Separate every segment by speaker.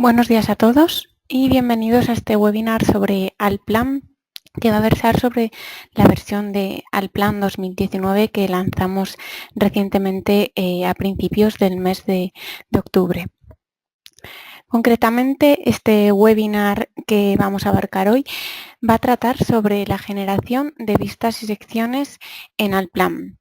Speaker 1: Buenos días a todos y bienvenidos a este webinar sobre Allplan, que va a versar sobre la versión de Allplan 2019 que lanzamos recientemente a principios del mes de octubre. Concretamente, este webinar que vamos a abarcar hoy va a tratar sobre la generación de vistas y secciones en Allplan.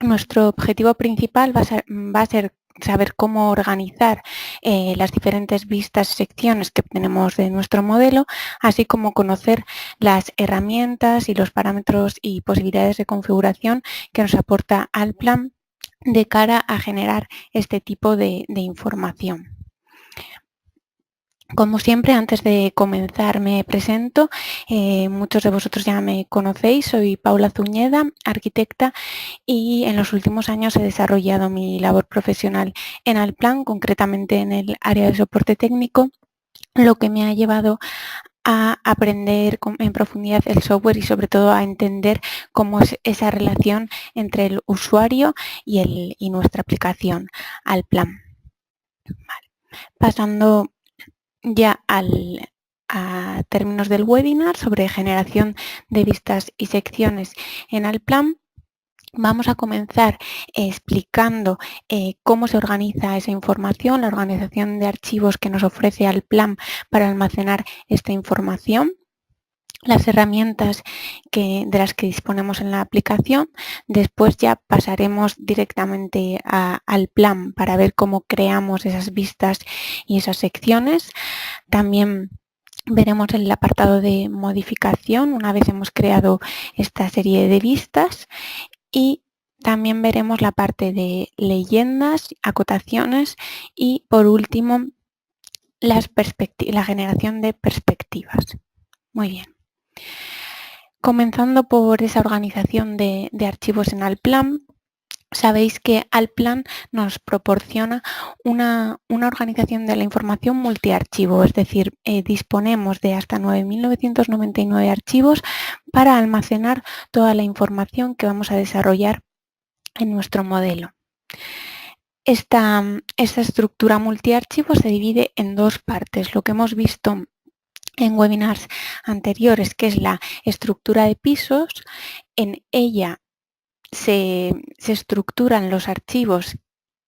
Speaker 1: Nuestro objetivo principal va a ser saber cómo organizar las diferentes vistas y secciones que tenemos de nuestro modelo, así como conocer las herramientas y los parámetros y posibilidades de configuración que nos aporta Allplan de cara a generar este tipo de información. Como siempre, antes de comenzar me presento. Muchos de vosotros ya me conocéis, soy Paula Zuñeda, arquitecta, y en los últimos años he desarrollado mi labor profesional en Allplan, concretamente en el área de soporte técnico, lo que me ha llevado a aprender en profundidad el software y sobre todo a entender cómo es esa relación entre el usuario y nuestra aplicación Allplan. Vale. Pasando ya a términos del webinar sobre generación de vistas y secciones en Allplan, vamos a comenzar explicando cómo se organiza esa información, la organización de archivos que nos ofrece Allplan para almacenar esta información, las herramientas de las que disponemos en la aplicación. Después ya pasaremos directamente al Allplan para ver cómo creamos esas vistas y esas secciones. También veremos el apartado de modificación una vez hemos creado esta serie de vistas, y también veremos la parte de leyendas, acotaciones y, por último, la generación de perspectivas. Muy bien. Comenzando por esa organización de archivos en Allplan, sabéis que Allplan nos proporciona una organización de la información multiarchivo, es decir, disponemos de hasta 9.999 archivos para almacenar toda la información que vamos a desarrollar en nuestro modelo. Esta estructura multiarchivo se divide en dos partes, lo que hemos visto en webinars anteriores, que es la estructura de pisos. En ella se estructuran los archivos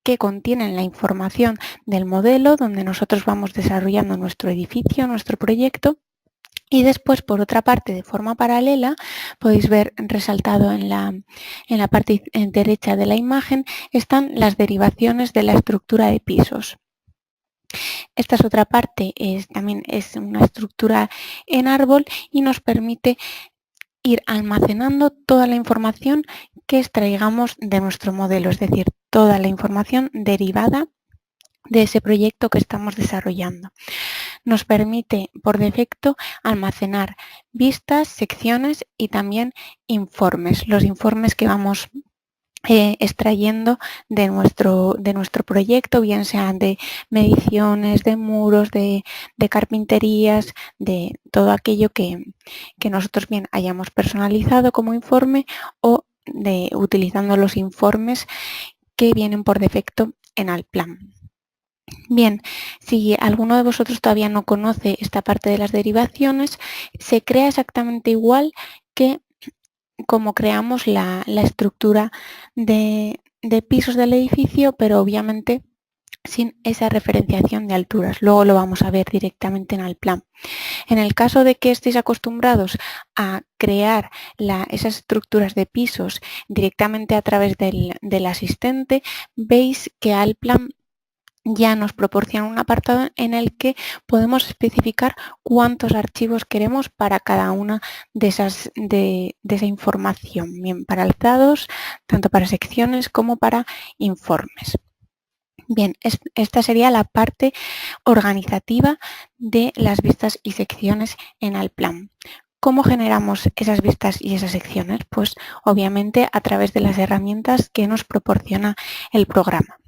Speaker 1: que contienen la información del modelo, donde nosotros vamos desarrollando nuestro edificio, nuestro proyecto. Y después, por otra parte, de forma paralela, podéis ver resaltado en la parte derecha de la imagen, están las derivaciones de la estructura de pisos. Esta es otra parte, también es una estructura en árbol y nos permite ir almacenando toda la información que extraigamos de nuestro modelo, es decir, toda la información derivada de ese proyecto que estamos desarrollando. Nos permite por defecto almacenar vistas, secciones y también informes, los informes que vamos extrayendo de nuestro proyecto, bien sean de mediciones, de muros, de carpinterías, de todo aquello que nosotros bien hayamos personalizado como informe o utilizando los informes que vienen por defecto en Allplan. Bien, si alguno de vosotros todavía no conoce esta parte de las derivaciones, se crea exactamente igual que como creamos la estructura de pisos del edificio, pero obviamente sin esa referenciación de alturas. Luego lo vamos a ver directamente en Allplan. En el caso de que estéis acostumbrados a crear esas estructuras de pisos directamente a través del asistente, veis que Allplan ya nos proporciona un apartado en el que podemos especificar cuántos archivos queremos para cada una de esa información, bien para alzados, tanto para secciones como para informes. Bien, esta sería la parte organizativa de las vistas y secciones en Allplan. ¿Cómo generamos esas vistas y esas secciones? Pues obviamente a través de las herramientas que nos proporciona el programa.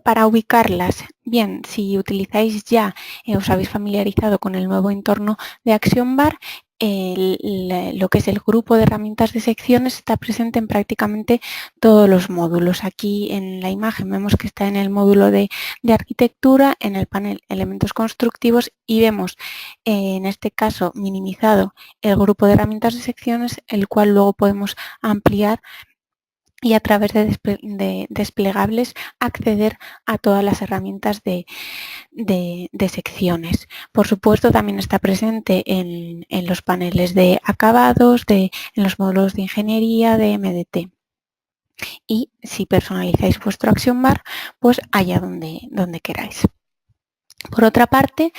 Speaker 1: Para ubicarlas, bien, si utilizáis ya, os habéis familiarizado con el nuevo entorno de Action Bar, lo que es el grupo de herramientas de secciones está presente en prácticamente todos los módulos. Aquí en la imagen vemos que está en el módulo de arquitectura, en el panel elementos constructivos, y vemos en este caso minimizado el grupo de herramientas de secciones, el cual luego podemos ampliar y a través de desplegables acceder a todas las herramientas de secciones. Por supuesto, también está presente en los paneles de acabados, en los módulos de ingeniería, de MDT. Y si personalizáis vuestro Action Bar, pues allá donde queráis. Por otra parte,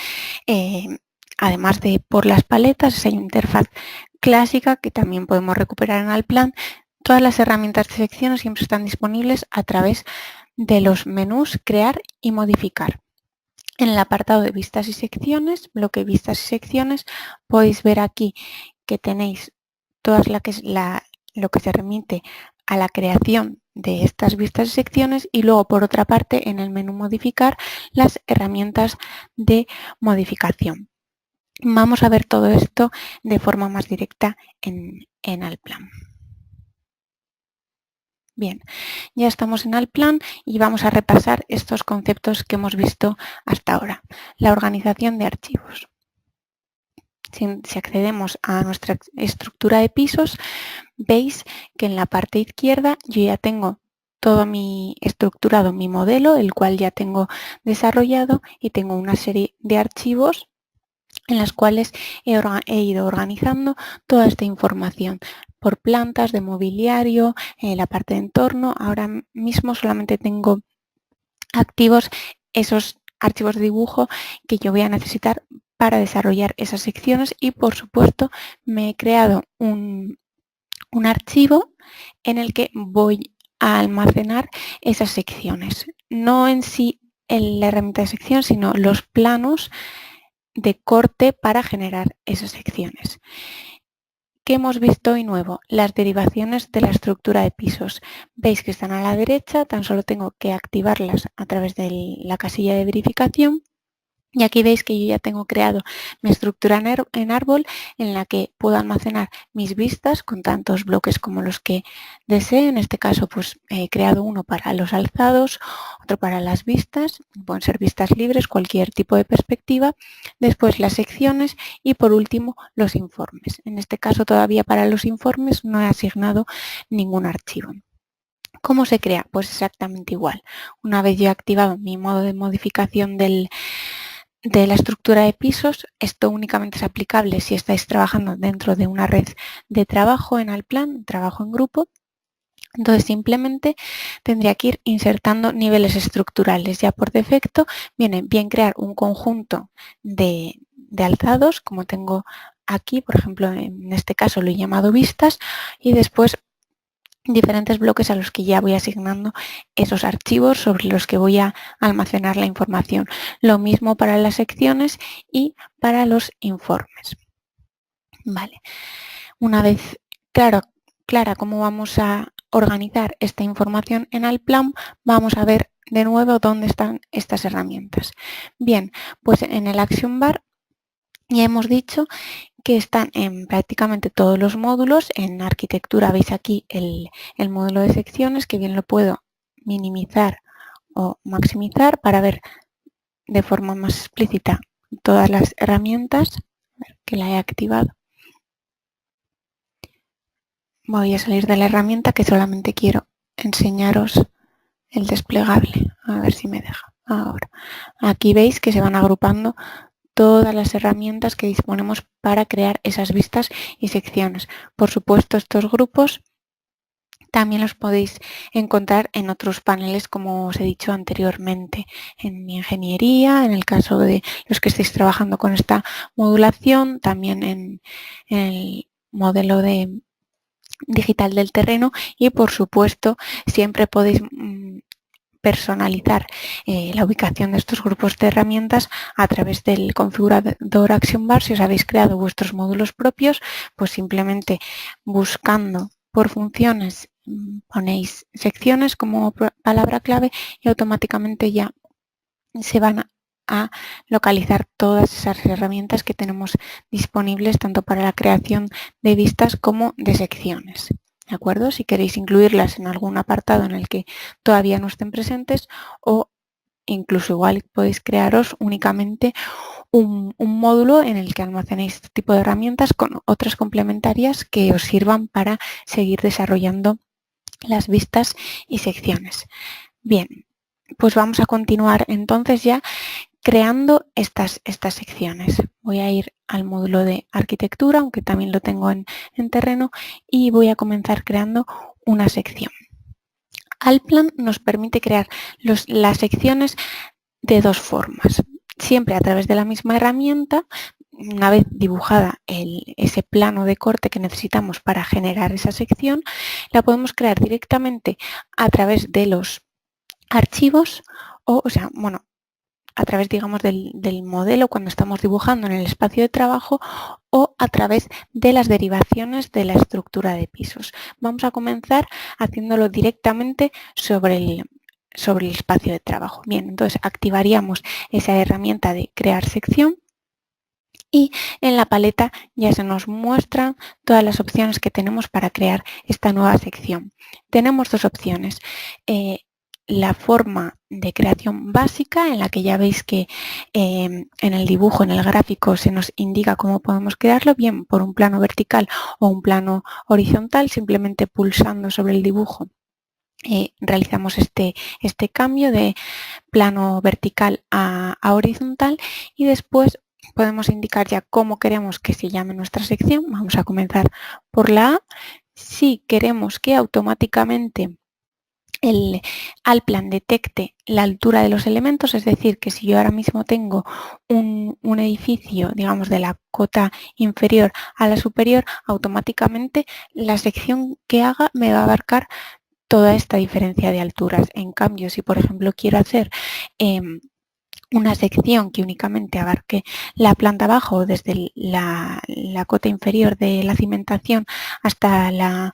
Speaker 1: además de por las paletas, hay una interfaz clásica que también podemos recuperar en Allplan. Todas las herramientas de secciones siempre están disponibles a través de los menús Crear y Modificar. En el apartado de vistas y secciones, bloque vistas y secciones, podéis ver aquí que tenéis todas lo que se remite a la creación de estas vistas y secciones, y luego por otra parte en el menú modificar las herramientas de modificación. Vamos a ver todo esto de forma más directa en Allplan. Bien, ya estamos en Allplan y vamos a repasar estos conceptos que hemos visto hasta ahora. La organización de archivos. Si accedemos a nuestra estructura de pisos, veis que en la parte izquierda yo ya tengo todo estructurado mi modelo, el cual ya tengo desarrollado, y tengo una serie de archivos en las cuales he ido organizando toda esta información por plantas, de mobiliario, la parte de entorno. Ahora mismo solamente tengo activos esos archivos de dibujo que yo voy a necesitar para desarrollar esas secciones, y por supuesto me he creado un archivo en el que voy a almacenar esas secciones. No en sí en la herramienta de sección, sino los planos de corte para generar esas secciones. ¿Qué hemos visto hoy nuevo? Las derivaciones de la estructura de pisos. Veis que están a la derecha, tan solo tengo que activarlas a través de la casilla de verificación. Y aquí veis que yo ya tengo creado mi estructura en árbol, en la que puedo almacenar mis vistas con tantos bloques como los que desee. En este caso, pues he creado uno para los alzados, otro para las vistas, pueden ser vistas libres, cualquier tipo de perspectiva. Después las secciones y por último los informes. En este caso todavía para los informes no he asignado ningún archivo. ¿Cómo se crea? Pues exactamente igual. Una vez yo he activado mi modo de modificación de la estructura de pisos, esto únicamente es aplicable si estáis trabajando dentro de una red de trabajo en Allplan, trabajo en grupo. Entonces simplemente tendría que ir insertando niveles estructurales. Ya por defecto viene bien crear un conjunto de alzados, como tengo aquí, por ejemplo, en este caso lo he llamado vistas, y después diferentes bloques a los que ya voy asignando esos archivos sobre los que voy a almacenar la información. Lo mismo para las secciones y para los informes. Vale. Una vez clara cómo vamos a organizar esta información en Allplan, vamos a ver de nuevo dónde están estas herramientas. Bien, pues en el Action Bar ya hemos dicho que están en prácticamente todos los módulos. En arquitectura veis aquí el módulo de secciones, que bien lo puedo minimizar o maximizar para ver de forma más explícita todas las herramientas que la he activado. Voy a salir de la herramienta, que solamente quiero enseñaros el desplegable. A ver si me deja. Ahora, aquí veis que se van agrupando todas las herramientas que disponemos para crear esas vistas y secciones. Por supuesto, estos grupos también los podéis encontrar en otros paneles, como os he dicho anteriormente, en ingeniería, en el caso de los que estéis trabajando con esta modulación, también en el modelo digital del terreno, y por supuesto siempre podéis personalizar la ubicación de estos grupos de herramientas a través del configurador Action Bar. Si os habéis creado vuestros módulos propios, pues simplemente buscando por funciones ponéis secciones como palabra clave y automáticamente ya se van a localizar todas esas herramientas que tenemos disponibles tanto para la creación de vistas como de secciones. ¿De acuerdo? Si queréis incluirlas en algún apartado en el que todavía no estén presentes, o incluso igual podéis crearos únicamente un módulo en el que almacenéis este tipo de herramientas con otras complementarias que os sirvan para seguir desarrollando las vistas y secciones. Bien, pues vamos a continuar entonces ya creando estas secciones. Voy a ir al módulo de arquitectura, aunque también lo tengo en terreno, y voy a comenzar creando una sección. Allplan nos permite crear las secciones de dos formas, siempre a través de la misma herramienta. Una vez dibujada ese plano de corte que necesitamos para generar esa sección, la podemos crear directamente a través de los archivos a través, digamos, del modelo cuando estamos dibujando en el espacio de trabajo, o a través de las derivaciones de la estructura de pisos. Vamos a comenzar haciéndolo directamente sobre el espacio de trabajo. Bien, entonces activaríamos esa herramienta de crear sección y en la paleta ya se nos muestran todas las opciones que tenemos para crear esta nueva sección. Tenemos dos opciones. La forma de creación básica, en la que ya veis que en el dibujo, en el gráfico, se nos indica cómo podemos crearlo, bien por un plano vertical o un plano horizontal, simplemente pulsando sobre el dibujo. Realizamos este cambio de plano vertical a horizontal, y después podemos indicar ya cómo queremos que se llame nuestra sección. Vamos a comenzar por la A. Si queremos que automáticamente el Allplan detecte la altura de los elementos, es decir, que si yo ahora mismo tengo un edificio, digamos, de la cota inferior a la superior, automáticamente la sección que haga me va a abarcar toda esta diferencia de alturas. En cambio, si por ejemplo quiero hacer una sección que únicamente abarque la planta baja, desde la cota inferior de la cimentación hasta la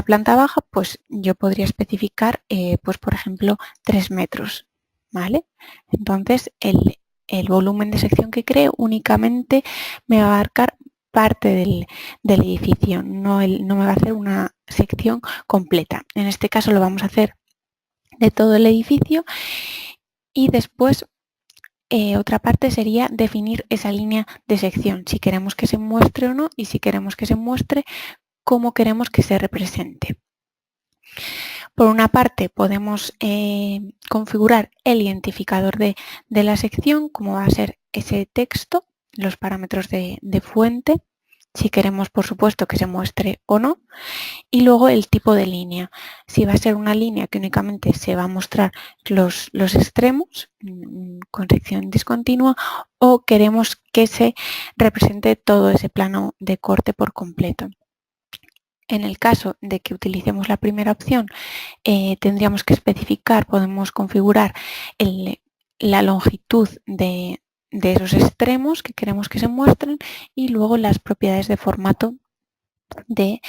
Speaker 1: planta baja, pues yo podría especificar, pues por ejemplo, 3 metros, ¿vale? Entonces, el volumen de sección que creo únicamente me va a abarcar parte del edificio, no me va a hacer una sección completa. En este caso lo vamos a hacer de todo el edificio, y después otra parte sería definir esa línea de sección, si queremos que se muestre o no, y si queremos que se muestre, cómo queremos que se represente. Por una parte podemos configurar el identificador de la sección, como va a ser ese texto, los parámetros de fuente, si queremos por supuesto que se muestre o no, y luego el tipo de línea, si va a ser una línea que únicamente se va a mostrar los extremos con sección discontinua, o queremos que se represente todo ese plano de corte por completo. En el caso de que utilicemos la primera opción, tendríamos que especificar, podemos configurar la longitud de esos extremos que queremos que se muestren, y luego las propiedades de formato de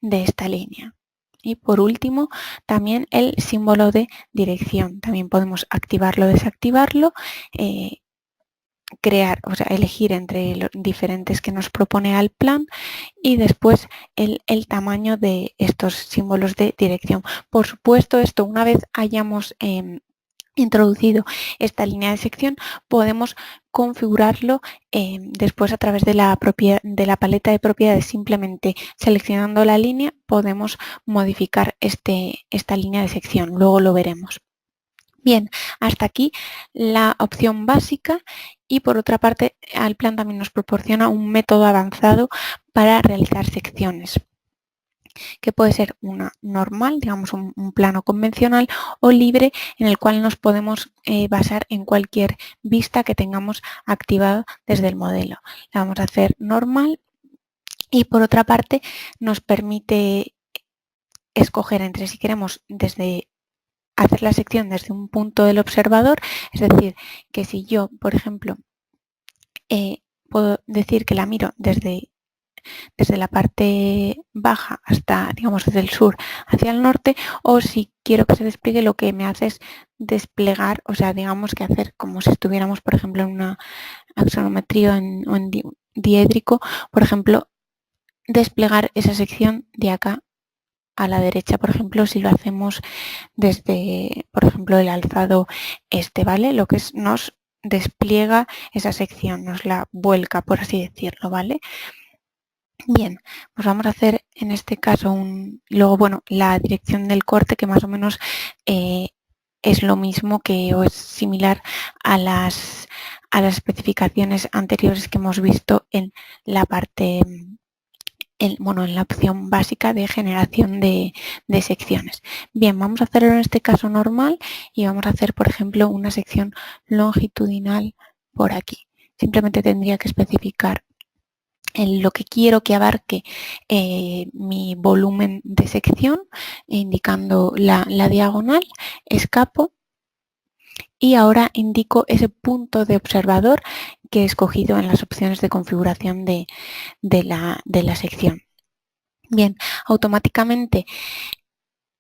Speaker 1: esta línea. Y por último, también el símbolo de dirección. También podemos activarlo o desactivarlo, elegir entre los diferentes que nos propone Allplan, y después el tamaño de estos símbolos de dirección. Por supuesto, esto una vez hayamos introducido esta línea de sección, podemos configurarlo después a través de la paleta de propiedades. Simplemente seleccionando la línea podemos modificar esta línea de sección, luego lo veremos. Bien, hasta aquí la opción básica, y por otra parte Allplan también nos proporciona un método avanzado para realizar secciones, que puede ser una normal, digamos un plano convencional, o libre, en el cual nos podemos basar en cualquier vista que tengamos activada desde el modelo. La vamos a hacer normal, y por otra parte nos permite escoger entre si queremos hacer la sección desde un punto del observador, es decir, que si yo, por ejemplo, puedo decir que la miro desde desde la parte baja hasta, digamos, desde el sur hacia el norte, o si quiero que se despliegue, lo que me hace es desplegar, o sea, digamos que hacer como si estuviéramos, por ejemplo, en una axonometría o en diédrico, por ejemplo, desplegar esa sección de acá a la derecha, por ejemplo, si lo hacemos desde, por ejemplo, el alzado este, ¿vale? Lo que es, nos despliega esa sección, nos la vuelca, por así decirlo, ¿vale? Bien, pues vamos a hacer en este caso luego, bueno, la dirección del corte, que más o menos es lo mismo que o es similar a las especificaciones anteriores que hemos visto en la parte, bueno, en la opción básica de generación de secciones. Bien, vamos a hacerlo en este caso normal y vamos a hacer, por ejemplo, una sección longitudinal por aquí. Simplemente tendría que especificar en lo que quiero que abarque mi volumen de sección, indicando la diagonal, escapo y ahora indico ese punto de observador que he escogido en las opciones de configuración de la sección. Bien, automáticamente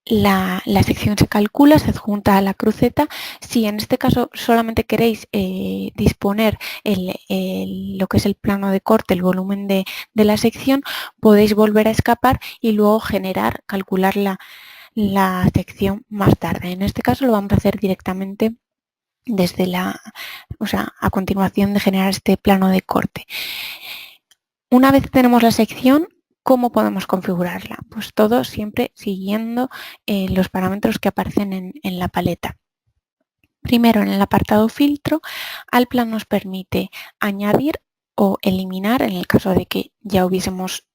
Speaker 1: la sección se calcula, se adjunta a la cruceta. Si en este caso solamente queréis disponer lo que es el plano de corte, el volumen de la sección, podéis volver a escapar y luego calcular la sección más tarde. En este caso lo vamos a hacer directamente desde a continuación de generar este plano de corte. Una vez tenemos la sección, ¿cómo podemos configurarla? Pues todo siempre siguiendo los parámetros que aparecen en la paleta. Primero, en el apartado filtro, Allplan nos permite añadir o eliminar, en el caso de que ya hubiésemos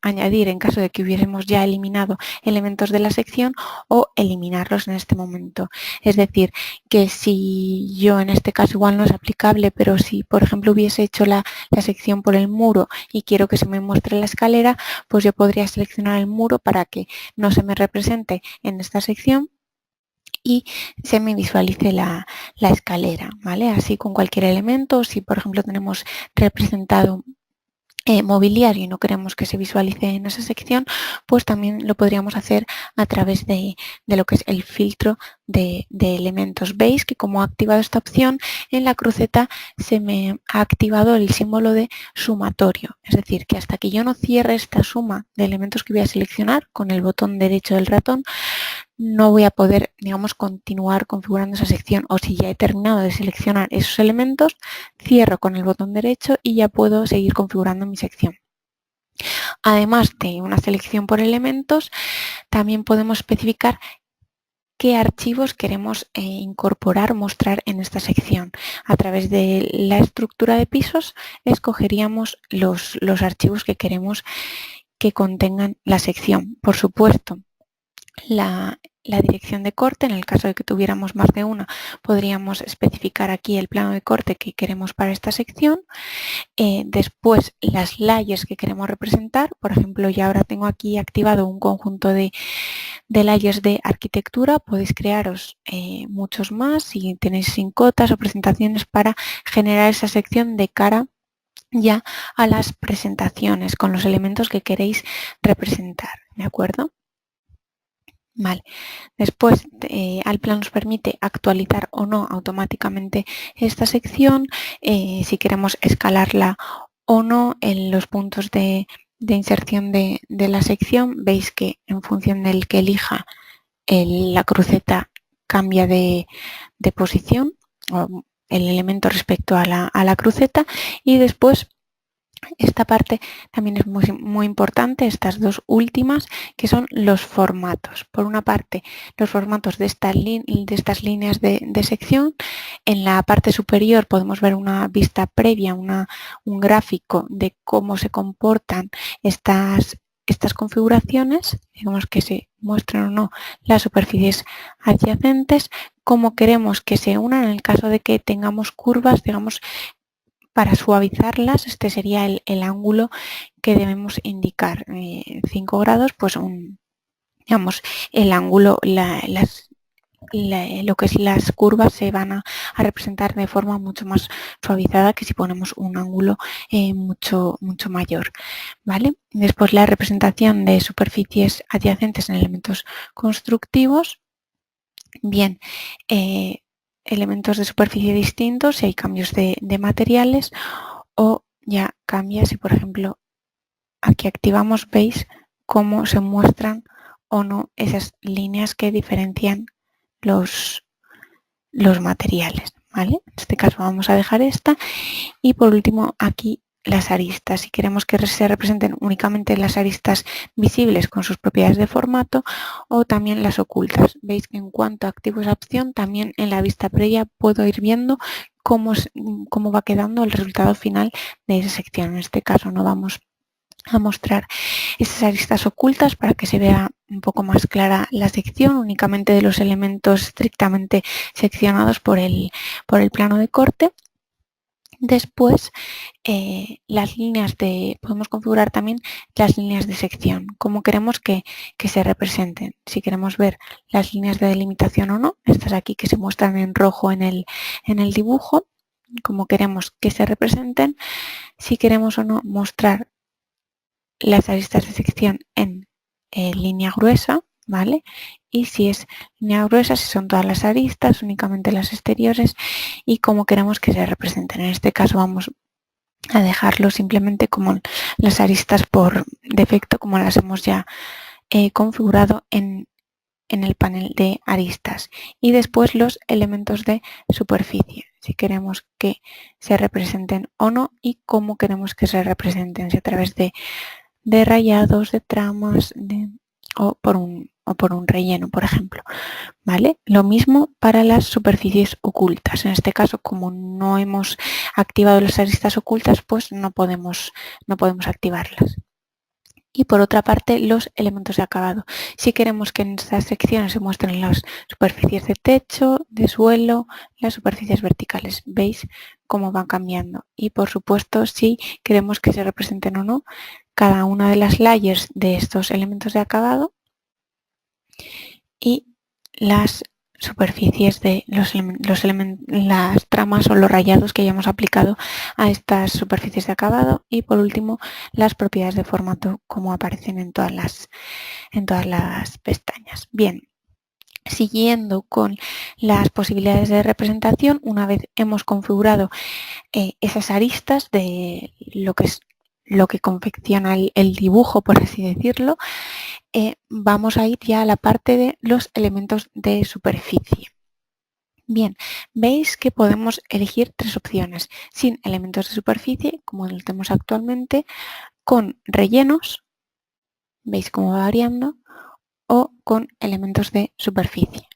Speaker 1: añadir en caso de que hubiésemos ya eliminado elementos de la sección o eliminarlos en este momento. Es decir, que si yo en este caso igual no es aplicable, pero si por ejemplo hubiese hecho la sección por el muro y quiero que se me muestre la escalera, pues yo podría seleccionar el muro para que no se me represente en esta sección y se me visualice la escalera, ¿vale? Así con cualquier elemento, si por ejemplo tenemos representado mobiliario y no queremos que se visualice en esa sección, pues también lo podríamos hacer a través de lo que es el filtro de elementos. Veis que como he activado esta opción, en la cruceta se me ha activado el símbolo de sumatorio, es decir, que hasta que yo no cierre esta suma de elementos que voy a seleccionar con el botón derecho del ratón, no voy a poder, digamos, continuar configurando esa sección, o si ya he terminado de seleccionar esos elementos, cierro con el botón derecho y ya puedo seguir configurando mi sección. Además de una selección por elementos, también podemos especificar qué archivos queremos incorporar, mostrar en esta sección. A través de la estructura de pisos escogeríamos los archivos que queremos que contengan la sección. Por supuesto, la dirección de corte, en el caso de que tuviéramos más de una, podríamos especificar aquí el plano de corte que queremos para esta sección. Después, las layers que queremos representar. Por ejemplo, ya ahora tengo aquí activado un conjunto de layers de arquitectura. Podéis crearos muchos más si tenéis sin cotas o presentaciones para generar esa sección de cara ya a las presentaciones con los elementos que queréis representar, ¿de acuerdo? Vale, después Allplan nos permite actualizar o no automáticamente esta sección, si queremos escalarla o no en los puntos de inserción de la sección. Veis que en función del que elija la cruceta cambia de posición, o el elemento respecto a la cruceta, y después esta parte también es muy importante, estas dos últimas, que son los formatos. Por una parte, los formatos de estas líneas de sección. En la parte superior podemos ver una vista previa, un gráfico de cómo se comportan estas configuraciones, digamos que se muestran o no las superficies adyacentes, cómo queremos que se unan en el caso de que tengamos curvas, digamos. Para suavizarlas, este sería el ángulo que debemos indicar. 5 grados, pues digamos, el ángulo, lo que es las curvas se van a representar de forma mucho más suavizada que si ponemos un ángulo mucho mayor, ¿vale? Después la representación de superficies adyacentes en elementos constructivos. Bien, elementos de superficie distintos, si hay cambios de materiales, o ya cambia si, por ejemplo, aquí activamos, veis cómo se muestran o no esas líneas que diferencian los materiales, ¿vale? En este caso vamos a dejar esta. Y por último, aquí las aristas. Si queremos que se representen únicamente las aristas visibles con sus propiedades de formato o también las ocultas. Veis que en cuanto activo esa opción, también en la vista previa puedo ir viendo cómo va quedando el resultado final de esa sección. En este caso no vamos a mostrar esas aristas ocultas para que se vea un poco más clara la sección únicamente de los elementos estrictamente seccionados por el plano de corte. Después, las líneas podemos configurar también las líneas de sección, cómo queremos que se representen. Si queremos ver las líneas de delimitación o no, estas aquí que se muestran en rojo en el dibujo, cómo queremos que se representen. Si queremos o no mostrar las aristas de sección en línea gruesa, ¿vale? Y si es línea gruesa, si son todas las aristas, únicamente las exteriores, y cómo queremos que se representen. En este caso vamos a dejarlo simplemente como las aristas por defecto, como las hemos ya configurado en el panel de aristas. Y después los elementos de superficie, si queremos que se representen o no y cómo queremos que se representen, si a través de rayados, de tramas o por un relleno, por ejemplo, ¿vale? Lo mismo para las superficies ocultas. En este caso, como no hemos activado las aristas ocultas, pues no podemos activarlas. Y por otra parte, los elementos de acabado. Si queremos que en estas secciones se muestren las superficies de techo, de suelo, las superficies verticales. ¿Veis cómo van cambiando? Y por supuesto, si queremos que se representen o no cada una de las layers de estos elementos de acabado y las superficies de las tramas o los rayados que hayamos aplicado a estas superficies de acabado. Y por último, las propiedades de formato como aparecen en todas las pestañas. Bien, siguiendo con las posibilidades de representación, una vez hemos configurado esas aristas de lo que confecciona el dibujo, por así decirlo, vamos a ir ya a la parte de los elementos de superficie. Bien, veis que podemos elegir tres opciones: sin elementos de superficie, como lo tenemos actualmente, con rellenos, veis cómo va variando, o con elementos de superficie,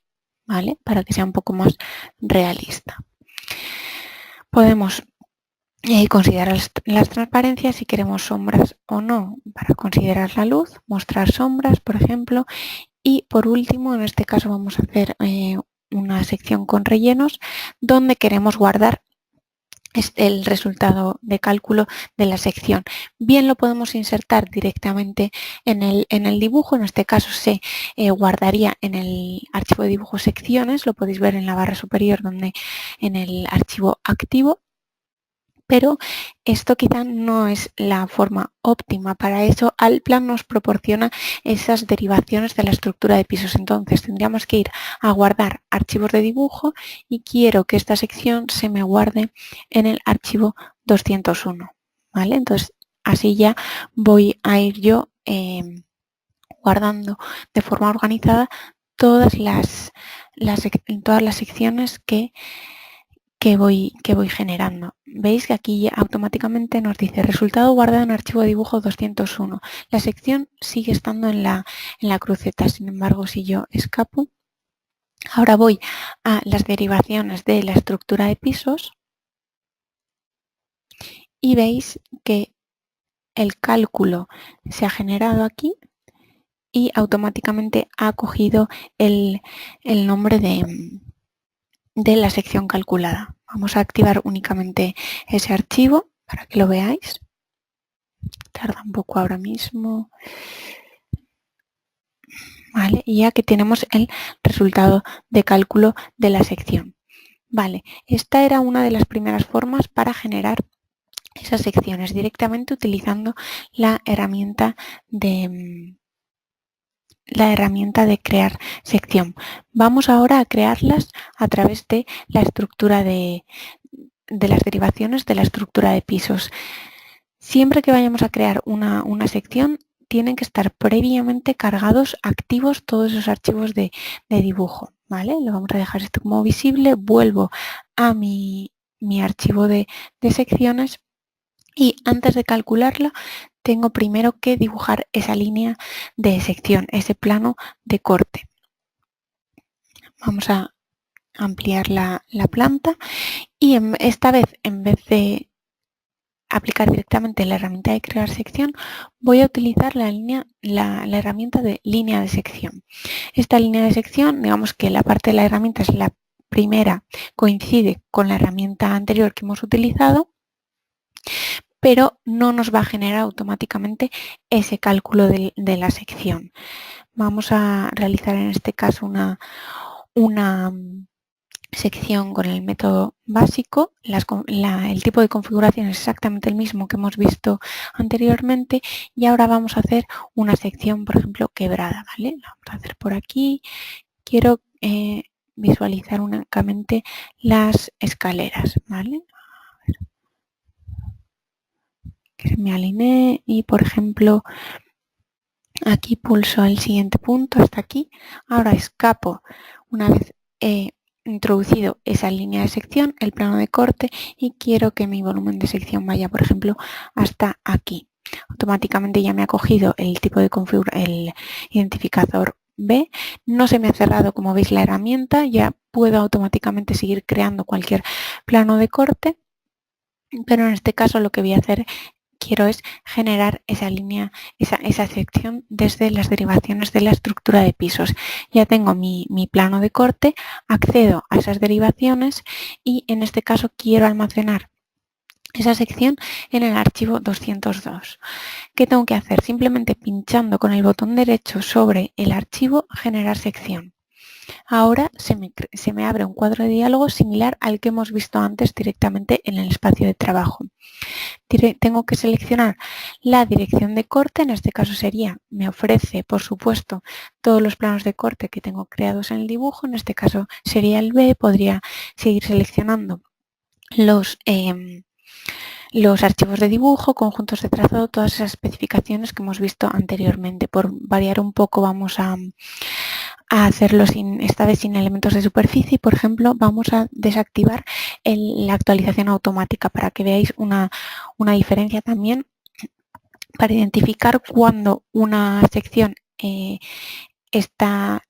Speaker 1: ¿vale? Para que sea un poco más realista. Podemos considerar las transparencias, si queremos sombras o no, para considerar la luz, mostrar sombras, por ejemplo. Y por último, en este caso vamos a hacer una sección con rellenos, donde queremos guardar el resultado de cálculo de la sección. Bien lo podemos insertar directamente en el dibujo, en este caso se guardaría en el archivo de dibujo secciones, lo podéis ver en la barra superior donde en el archivo activo. Pero esto quizá no es la forma óptima. Para eso Allplan nos proporciona esas derivaciones de la estructura de pisos. Entonces tendríamos que ir a guardar archivos de dibujo y quiero que esta sección se me guarde en el archivo 201. ¿Vale? Entonces así ya voy a ir yo guardando de forma organizada todas las secciones que voy generando. Veis que aquí ya automáticamente nos dice resultado guardado en archivo de dibujo 201. La sección sigue estando en la cruceta. Sin embargo, si yo escapo, ahora voy a las derivaciones de la estructura de pisos y veis que el cálculo se ha generado aquí y automáticamente ha cogido el nombre de la sección calculada. Vamos a activar únicamente ese archivo para que lo veáis. Tarda un poco ahora mismo. ¿vale? Y ya que tenemos el resultado de cálculo de la sección. Vale, esta era una de las primeras formas para generar esas secciones directamente utilizando la herramienta de crear sección. Vamos ahora a crearlas a través de la estructura de las derivaciones de la estructura de pisos. Siempre que vayamos a crear una sección, tienen que estar previamente cargados, activos todos esos archivos de dibujo, ¿vale? Lo vamos a dejar esto como visible, vuelvo a mi archivo de secciones y antes de calcularla tengo primero que dibujar esa línea de sección, ese plano de corte. Vamos a ampliar la planta y esta vez, en vez de aplicar directamente la herramienta de crear sección, voy a utilizar la herramienta de línea de sección. Esta línea de sección, digamos que la parte de la herramienta es la primera, coincide con la herramienta anterior que hemos utilizado, pero no nos va a generar automáticamente ese cálculo de la sección. Vamos a realizar en este caso una sección con el método básico. El tipo de configuración es exactamente el mismo que hemos visto anteriormente y ahora vamos a hacer una sección, por ejemplo, quebrada, ¿vale? La vamos a hacer por aquí. Quiero visualizar únicamente las escaleras, ¿vale? Que me alinee y, por ejemplo, aquí pulso el siguiente punto hasta aquí. Ahora escapo una vez introducido esa línea de sección, el plano de corte, y quiero que mi volumen de sección vaya, por ejemplo, hasta aquí. Automáticamente ya me ha cogido el tipo de el identificador B. No se me ha cerrado, como veis, la herramienta. Ya puedo automáticamente seguir creando cualquier plano de corte, pero en este caso lo que voy a hacer quiero es generar esa línea, esa sección desde las derivaciones de la estructura de pisos. Ya tengo mi plano de corte, accedo a esas derivaciones y en este caso quiero almacenar esa sección en el archivo 202. ¿Qué tengo que hacer? Simplemente pinchando con el botón derecho sobre el archivo, generar sección. Ahora se me abre un cuadro de diálogo similar al que hemos visto antes directamente en el espacio de trabajo. Tengo que seleccionar la dirección de corte, en este caso me ofrece, por supuesto, todos los planos de corte que tengo creados en el dibujo, en este caso sería el B. Podría seguir seleccionando los archivos de dibujo, conjuntos de trazado, todas esas especificaciones que hemos visto anteriormente. Por variar un poco vamos a hacerlo esta vez sin elementos de superficie. Por ejemplo, vamos a desactivar la actualización automática para que veáis una diferencia también para identificar cuando una sección está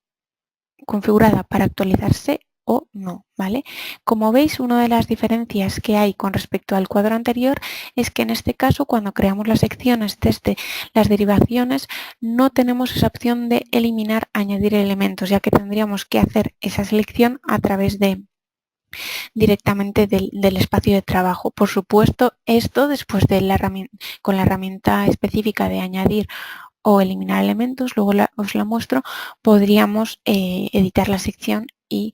Speaker 1: configurada para actualizarse o no, ¿vale? Como veis, una de las diferencias que hay con respecto al cuadro anterior es que en este caso, cuando creamos las secciones desde las derivaciones, no tenemos esa opción de eliminar, añadir elementos, ya que tendríamos que hacer esa selección a través directamente del espacio de trabajo. Por supuesto, esto después de con la herramienta específica de añadir o eliminar elementos, luego os la muestro, podríamos editar la sección y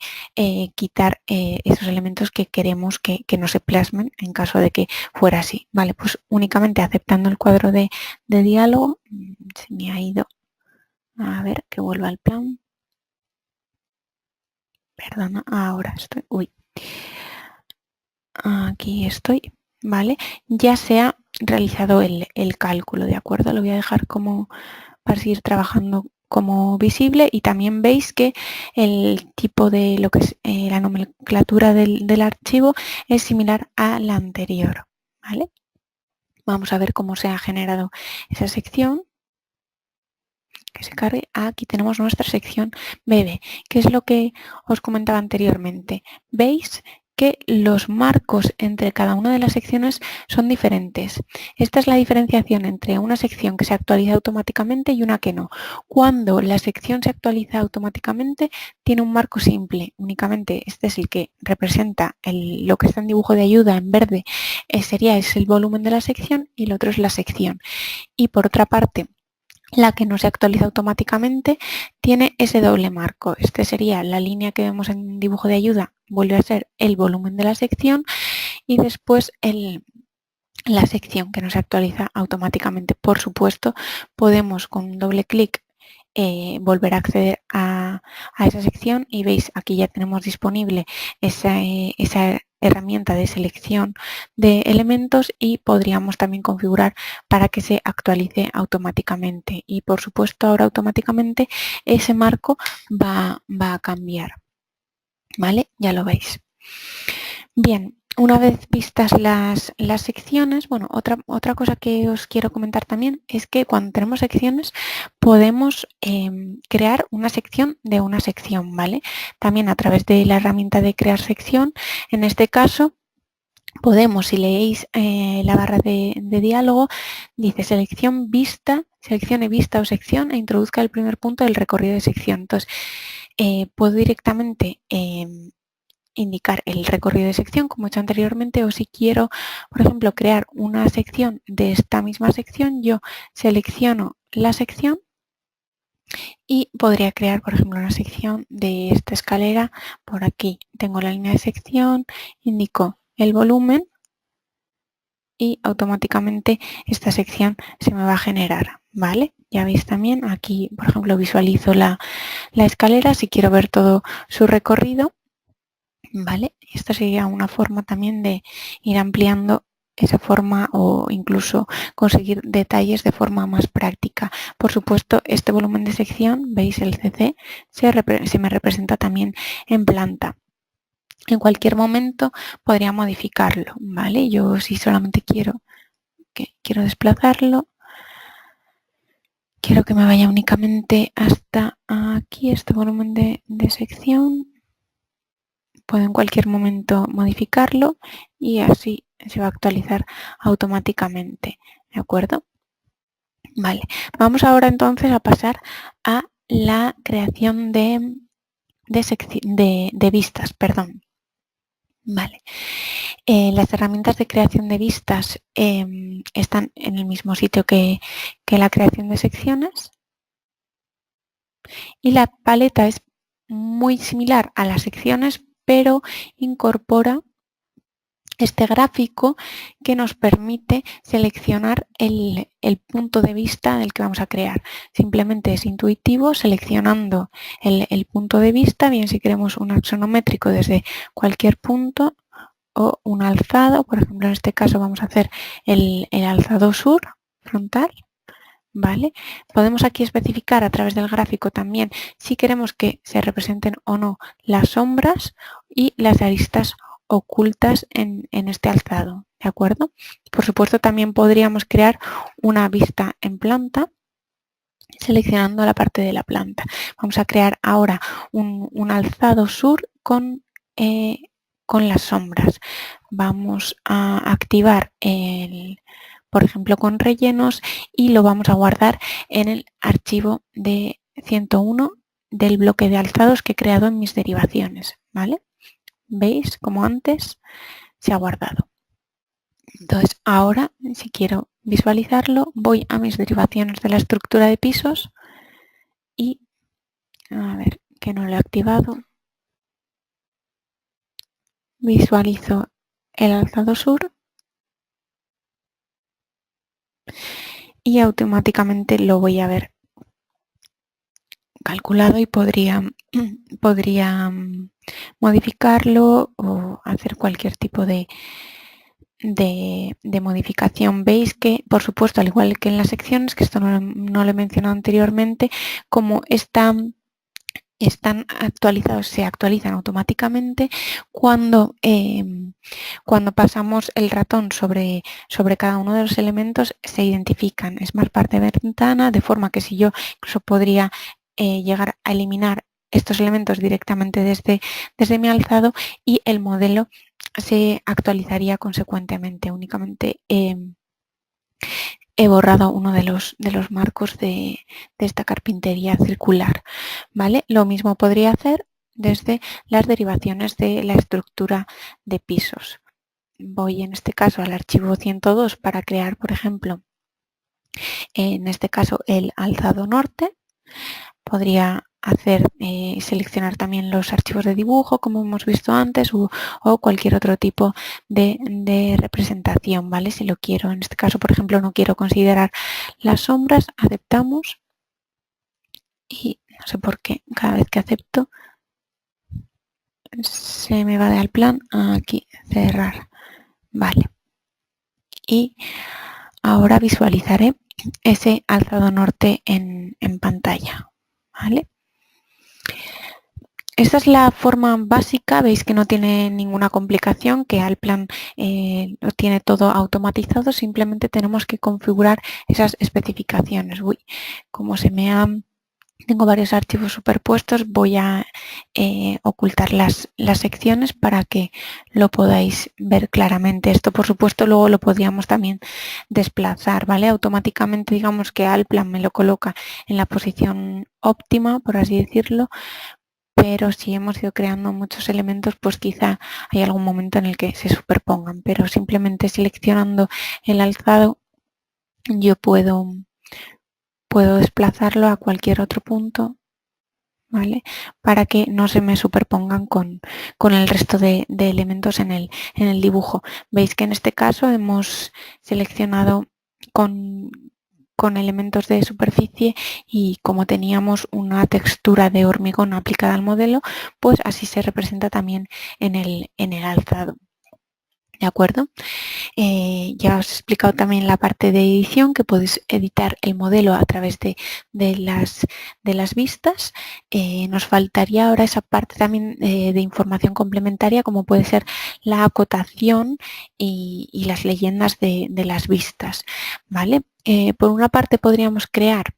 Speaker 1: quitar esos elementos que queremos que no se plasmen en caso de que fuera así. Vale, pues únicamente aceptando el cuadro de diálogo. Se me ha ido. A ver, que vuelva al plan. Perdona, ahora estoy. Uy. Aquí estoy. Vale, ya se ha realizado el cálculo, ¿de acuerdo? Lo voy a dejar como para seguir trabajando como visible y también veis que el tipo de lo que es la nomenclatura del archivo es similar a la anterior, ¿vale? Vamos a ver cómo se ha generado esa sección. Que se cargue. Aquí tenemos nuestra sección BB, que es lo que os comentaba anteriormente. Veis que los marcos entre cada una de las secciones son diferentes. Esta es la diferenciación entre una sección que se actualiza automáticamente y una que no. Cuando la sección se actualiza automáticamente, tiene un marco simple. Únicamente este es el que representa lo que está en dibujo de ayuda en verde, es el volumen de la sección y el otro es la sección. Y por otra parte, La que no se actualiza automáticamente tiene ese doble marco. Este sería la línea que vemos en dibujo de ayuda, vuelve a ser el volumen de la sección y después la sección que no se actualiza automáticamente. Por supuesto, podemos con un doble clic volver a acceder a esa sección y veis aquí ya tenemos disponible esa herramienta de selección de elementos y podríamos también configurar para que se actualice automáticamente y por supuesto ahora automáticamente ese marco va a cambiar, ¿vale? Ya lo veis. Bien, una vez vistas las secciones, bueno, otra cosa que os quiero comentar también es que cuando tenemos secciones podemos crear una sección de una sección, ¿vale? También a través de la herramienta de crear sección, en este caso podemos, si leéis la barra de diálogo, dice seleccione vista o sección e introduzca el primer punto del recorrido de sección. Entonces, puedo directamente indicar el recorrido de sección, como he hecho anteriormente, o si quiero, por ejemplo, crear una sección de esta misma sección, yo selecciono la sección y podría crear, por ejemplo, una sección de esta escalera. Por aquí tengo la línea de sección, indico el volumen y automáticamente esta sección se me va a generar, ¿vale? Ya veis también, aquí, por ejemplo, visualizo la escalera, si quiero ver todo su recorrido, ¿vale? Esta sería una forma también de ir ampliando esa forma o incluso conseguir detalles de forma más práctica. Por supuesto, este volumen de sección, veis el CC, se me representa también en planta. En cualquier momento podría modificarlo, ¿vale? Yo si solamente quiero desplazarlo, quiero que me vaya únicamente hasta aquí, este volumen de sección. Puedo en cualquier momento modificarlo y así se va a actualizar automáticamente, ¿de acuerdo? Vale, vamos ahora entonces a pasar a la creación de vistas, perdón. Vale, las herramientas de creación de vistas están en el mismo sitio que la creación de secciones y la paleta es muy similar a las secciones, pero incorpora este gráfico que nos permite seleccionar el punto de vista del que vamos a crear. Simplemente es intuitivo, seleccionando el punto de vista, bien si queremos un axonométrico desde cualquier punto o un alzado, por ejemplo en este caso vamos a hacer el alzado sur frontal. ¿Vale? Podemos aquí especificar a través del gráfico también si queremos que se representen o no las sombras y las aristas ocultas en este alzado, ¿de acuerdo? Por supuesto también podríamos crear una vista en planta seleccionando la parte de la planta. Vamos a crear ahora un alzado sur con las sombras. Vamos a activar por ejemplo, con rellenos y lo vamos a guardar en el archivo de 101 del bloque de alzados que he creado en mis derivaciones, ¿vale? ¿Veis? Como antes se ha guardado. Entonces, ahora, si quiero visualizarlo, voy a mis derivaciones de la estructura de pisos y, a ver, que no lo he activado, visualizo el alzado sur y automáticamente lo voy a ver calculado y podría modificarlo o hacer cualquier tipo de modificación. Veis que, por supuesto, al igual que en las secciones, que esto no lo he mencionado anteriormente, como están actualizados, se actualizan automáticamente cuando pasamos el ratón sobre cada uno de los elementos, se identifican. Es más parte de ventana, de forma que si yo incluso podría llegar a eliminar estos elementos directamente desde mi alzado y el modelo se actualizaría consecuentemente. Únicamente he borrado uno de los marcos de esta carpintería circular, ¿vale? Lo mismo podría hacer desde las derivaciones de la estructura de pisos. Voy en este caso al archivo 102 para crear, por ejemplo, en este caso el alzado norte. Podría hacer, seleccionar también los archivos de dibujo, como hemos visto antes, o cualquier otro tipo de representación, ¿vale? Si lo quiero, en este caso, por ejemplo, no quiero considerar las sombras, aceptamos y no sé por qué, cada vez que acepto se me va de Allplan, aquí, cerrar, vale. Y ahora visualizaré ese alzado norte en pantalla, ¿vale? Esta es la forma básica, veis que no tiene ninguna complicación, que Allplan lo tiene todo automatizado, simplemente tenemos que configurar esas especificaciones. Uy, como se me han... Tengo varios archivos superpuestos, voy a ocultar las secciones para que lo podáis ver claramente. Esto, por supuesto, luego lo podríamos también desplazar, ¿vale? Automáticamente, digamos que Allplan me lo coloca en la posición óptima, por así decirlo, pero si hemos ido creando muchos elementos, pues quizá hay algún momento en el que se superpongan, pero simplemente seleccionando el alzado yo puedo desplazarlo a cualquier otro punto, ¿vale? Para que no se me superpongan con el resto de elementos en el dibujo. Veis que en este caso hemos seleccionado con elementos de superficie y como teníamos una textura de hormigón aplicada al modelo, pues así se representa también en el alzado. ¿De acuerdo? Ya os he explicado también la parte de edición, que podéis editar el modelo a través de las vistas. Nos faltaría ahora esa parte también de información complementaria, como puede ser la acotación y las leyendas de las vistas, ¿vale? Por una parte podríamos crear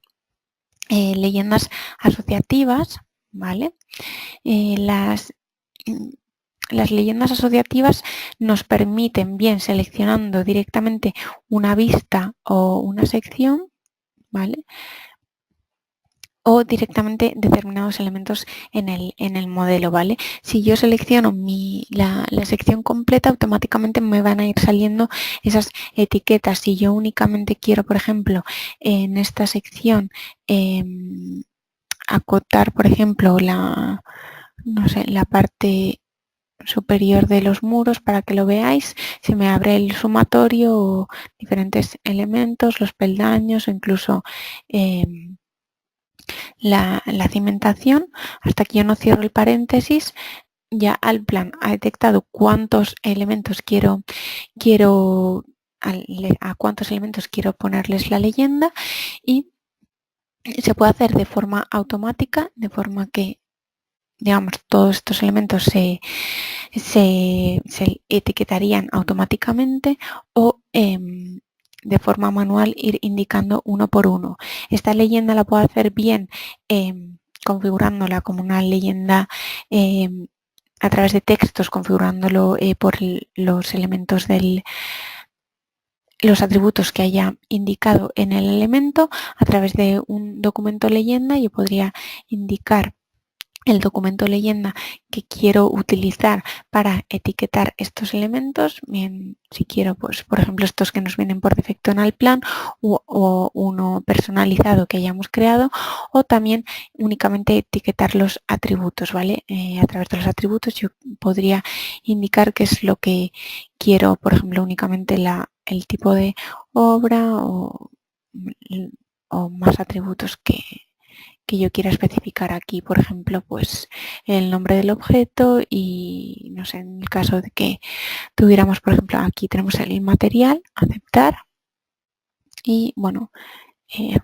Speaker 1: leyendas asociativas, ¿vale? Las leyendas asociativas nos permiten, bien seleccionando directamente una vista o una sección, ¿vale? O directamente determinados elementos en el modelo, ¿vale? Si yo selecciono la sección completa, automáticamente me van a ir saliendo esas etiquetas. Si yo únicamente quiero, por ejemplo, en esta sección acotar, por ejemplo, no sé, la parte superior de los muros para que lo veáis, se me abre el sumatorio o diferentes elementos, los peldaños o incluso la cimentación. Hasta que yo no cierro el paréntesis, ya Allplan ha detectado cuántos elementos a cuántos elementos quiero ponerles la leyenda y se puede hacer de forma automática, de forma que, digamos, todos estos elementos se etiquetarían automáticamente o de forma manual ir indicando uno por uno. Esta leyenda la puedo hacer bien configurándola como una leyenda a través de textos, configurándolo por los elementos los atributos que haya indicado en el elemento. A través de un documento leyenda yo podría indicar el documento leyenda que quiero utilizar para etiquetar estos elementos, bien, si quiero, pues por ejemplo estos que nos vienen por defecto en Allplan o uno personalizado que hayamos creado, o también únicamente etiquetar los atributos, ¿vale? A través de los atributos yo podría indicar qué es lo que quiero, por ejemplo, únicamente el tipo de obra o más atributos que yo quiera especificar aquí, por ejemplo, pues el nombre del objeto y no sé, en el caso de que tuviéramos, por ejemplo, aquí tenemos el material, aceptar y bueno,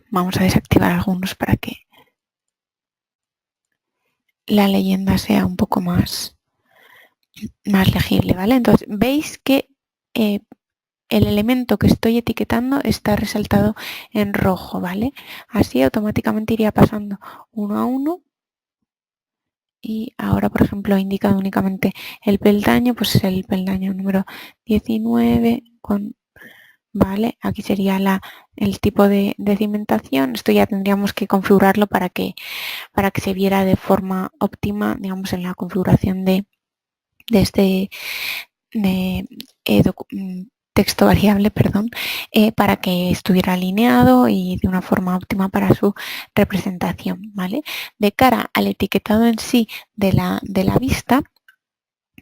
Speaker 1: vamos a desactivar algunos para que la leyenda sea un poco más legible, ¿vale? Entonces, veis que el elemento que estoy etiquetando está resaltado en rojo, ¿vale? Así automáticamente iría pasando uno a uno. Y ahora, por ejemplo, he indicado únicamente el peldaño, pues el peldaño número 19 vale, aquí sería el tipo de cimentación. Esto ya tendríamos que configurarlo para que se viera de forma óptima, digamos, en la configuración de este texto texto variable, perdón, para que estuviera alineado y de una forma óptima para su representación, ¿vale? De cara al etiquetado en sí de la vista,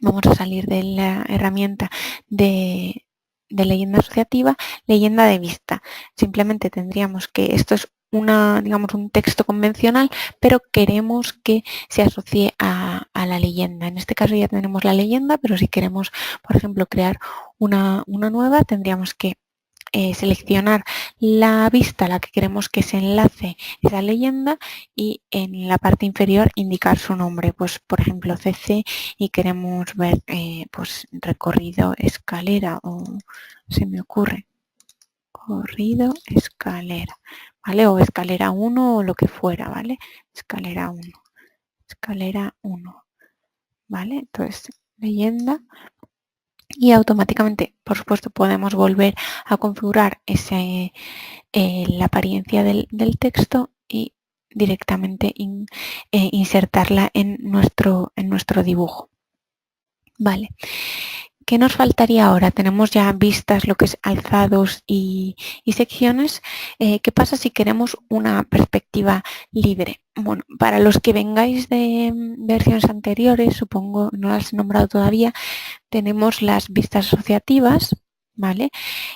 Speaker 1: vamos a salir de la herramienta de leyenda asociativa, leyenda de vista. Simplemente tendríamos que, esto es digamos, un texto convencional, pero queremos que se asocie a la leyenda. En este caso ya tenemos la leyenda, pero si queremos, por ejemplo, crear una nueva, tendríamos que seleccionar la vista a la que queremos que se enlace esa leyenda y en la parte inferior indicar su nombre, pues por ejemplo CC, y queremos ver pues recorrido escalera, o se me ocurre corrido escalera, ¿vale? O escalera 1 o lo que fuera, ¿vale? Escalera 1, ¿vale? Entonces leyenda. Y automáticamente, por supuesto, podemos volver a configurar la apariencia del texto y directamente insertarla en nuestro dibujo. Vale. ¿Qué nos faltaría ahora? Tenemos ya vistas lo que es alzados y secciones. ¿Qué pasa si queremos una perspectiva libre? Bueno, para los que vengáis de versiones anteriores, supongo no las he nombrado todavía, tenemos las vistas asociativas, ¿vale?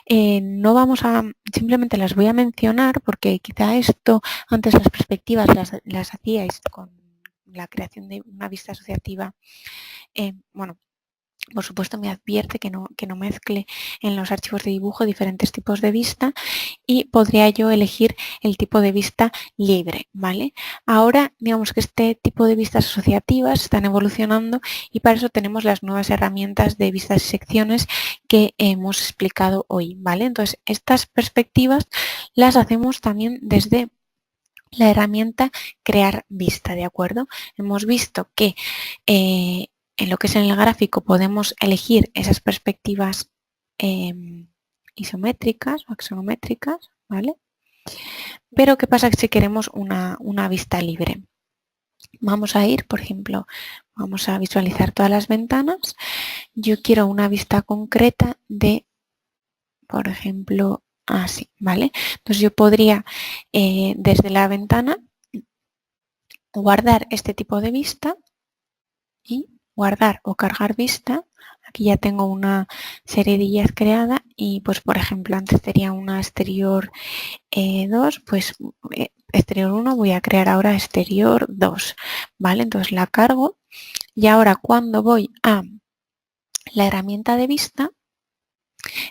Speaker 1: No vamos a, simplemente las voy a mencionar porque quizá esto, antes las perspectivas las hacíais con la creación de una vista asociativa, bueno, por supuesto me advierte que no mezcle en los archivos de dibujo diferentes tipos de vista y podría yo elegir el tipo de vista libre, ¿vale? Ahora, digamos que este tipo de vistas asociativas están evolucionando y para eso tenemos las nuevas herramientas de vistas y secciones que hemos explicado hoy, ¿vale? Entonces, estas perspectivas las hacemos también desde la herramienta crear vista, ¿de acuerdo? Hemos visto que en lo que es en el gráfico podemos elegir esas perspectivas isométricas o axonométricas, ¿vale? Pero ¿qué pasa si queremos una vista libre? Vamos a ir, por ejemplo, vamos a visualizar todas las ventanas. Yo quiero una vista concreta de, por ejemplo, así, ¿vale? Entonces yo podría desde la ventana guardar este tipo de vista y guardar o cargar vista. Aquí ya tengo una serie de guías creada y pues por ejemplo antes tenía una exterior 2, pues exterior 1 voy a crear ahora exterior 2, ¿vale? Entonces la cargo y ahora cuando voy a la herramienta de vista,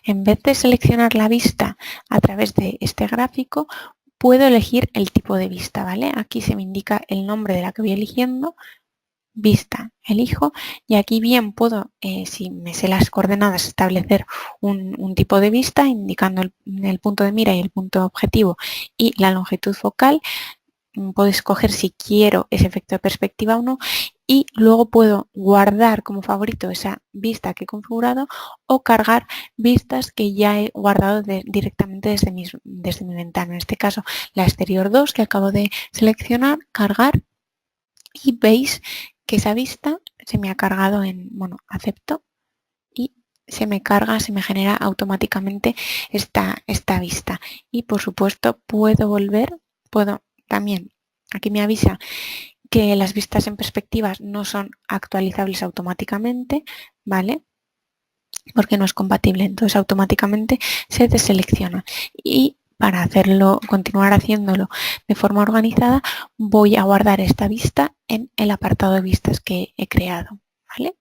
Speaker 1: en vez de seleccionar la vista a través de este gráfico, puedo elegir el tipo de vista, ¿vale? Aquí se me indica el nombre de la que voy eligiendo, vista, elijo, y aquí bien puedo, si me sé las coordenadas, establecer un tipo de vista indicando el punto de mira y el punto objetivo y la longitud focal. Puedo escoger si quiero ese efecto de perspectiva o no y luego puedo guardar como favorito esa vista que he configurado o cargar vistas que ya he guardado directamente desde mi ventana. En este caso la exterior 2 que acabo de seleccionar, cargar, y veis que esa vista se me ha cargado en, bueno, acepto y se me carga, se me genera automáticamente esta vista. Y por supuesto puedo volver, puedo también, aquí me avisa que las vistas en perspectivas no son actualizables automáticamente, ¿vale? Porque no es compatible, entonces automáticamente se deselecciona. Y para hacerlo, continuar haciéndolo de forma organizada, voy a guardar esta vista en el apartado de vistas que he creado, ¿vale?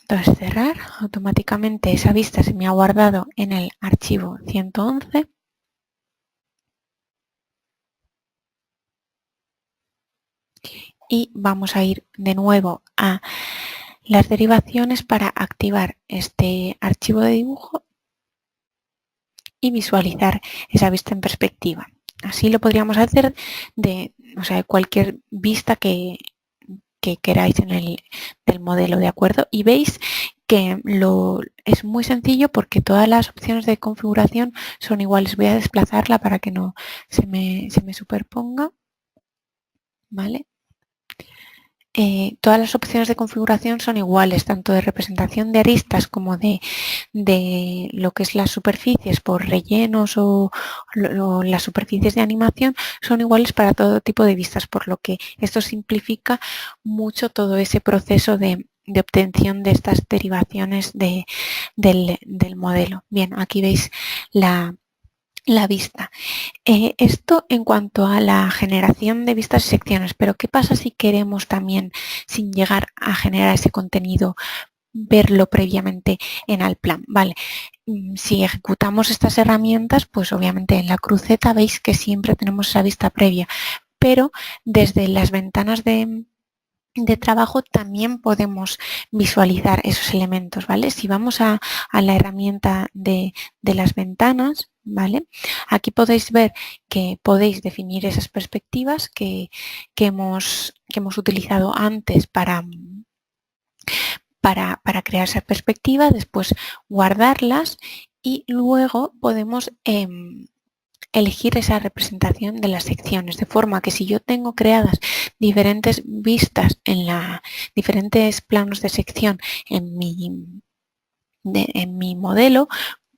Speaker 1: Entonces cerrar, automáticamente esa vista se me ha guardado en el archivo 111. Y vamos a ir de nuevo a las derivaciones para activar este archivo de dibujo y visualizar esa vista en perspectiva. Así lo podríamos hacer de, o sea, cualquier vista que queráis del modelo, ¿de acuerdo? Y veis que es muy sencillo porque todas las opciones de configuración son iguales. Voy a desplazarla para que no se me superponga, ¿vale? todas las opciones de configuración son iguales, tanto de representación de aristas como de lo que es las superficies por rellenos o las superficies de animación, son iguales para todo tipo de vistas, por lo que esto simplifica mucho todo ese proceso de obtención de estas derivaciones del modelo. Bien, aquí veis la vista. Esto en cuanto a la generación de vistas y secciones, pero ¿qué pasa si queremos también, sin llegar a generar ese contenido, verlo previamente en Allplan? Vale, si ejecutamos estas herramientas, pues obviamente en la cruceta veis que siempre tenemos esa vista previa, pero desde las ventanas de trabajo también podemos visualizar esos elementos, ¿vale? Si vamos a la herramienta de las ventanas, ¿vale? Aquí podéis ver que podéis definir esas perspectivas que hemos utilizado antes para crear esa perspectiva, después guardarlas y luego podemos elegir esa representación de las secciones, de forma que si yo tengo creadas diferentes vistas diferentes planos de sección en mi modelo,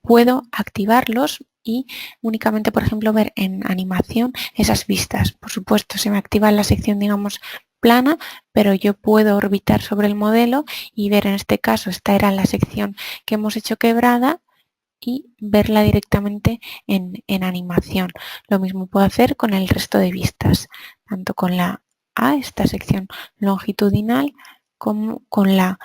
Speaker 1: puedo activarlos y únicamente, por ejemplo, ver en animación esas vistas. Por supuesto, se me activa la sección, digamos, plana, pero yo puedo orbitar sobre el modelo y ver, en este caso, esta era la sección que hemos hecho quebrada, y verla directamente en animación. Lo mismo puedo hacer con el resto de vistas, tanto con la A, esta sección longitudinal, como con la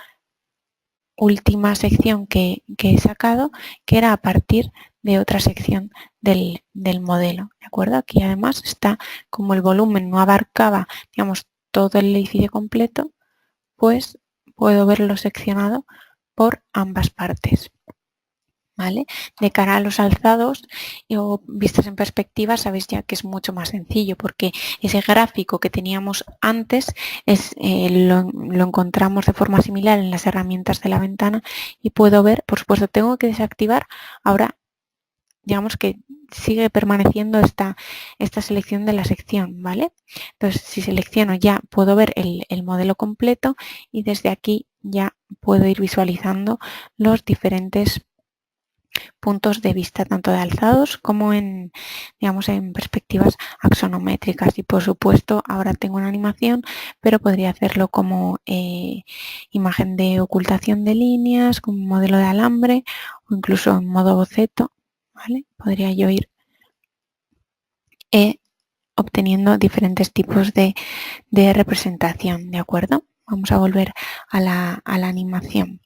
Speaker 1: última sección que he sacado, que era a partir de otra sección del modelo. ¿De acuerdo? Aquí además está, como el volumen no abarcaba, digamos, todo el edificio completo, pues puedo verlo seccionado por ambas partes. ¿Vale? De cara a los alzados o vistas en perspectiva, sabéis ya que es mucho más sencillo, porque ese gráfico que teníamos antes lo encontramos de forma similar en las herramientas de la ventana y puedo ver, por supuesto, tengo que desactivar, ahora digamos que sigue permaneciendo esta selección de la sección, ¿vale? Entonces, si selecciono ya puedo ver el modelo completo y desde aquí ya puedo ir visualizando los diferentes puntos de vista, tanto de alzados como en, digamos, en perspectivas axonométricas. Y por supuesto ahora tengo una animación, pero podría hacerlo como imagen de ocultación de líneas, como modelo de alambre o incluso en modo boceto, ¿vale? Podría yo ir obteniendo diferentes tipos de representación, ¿de acuerdo? Vamos a volver a la animación.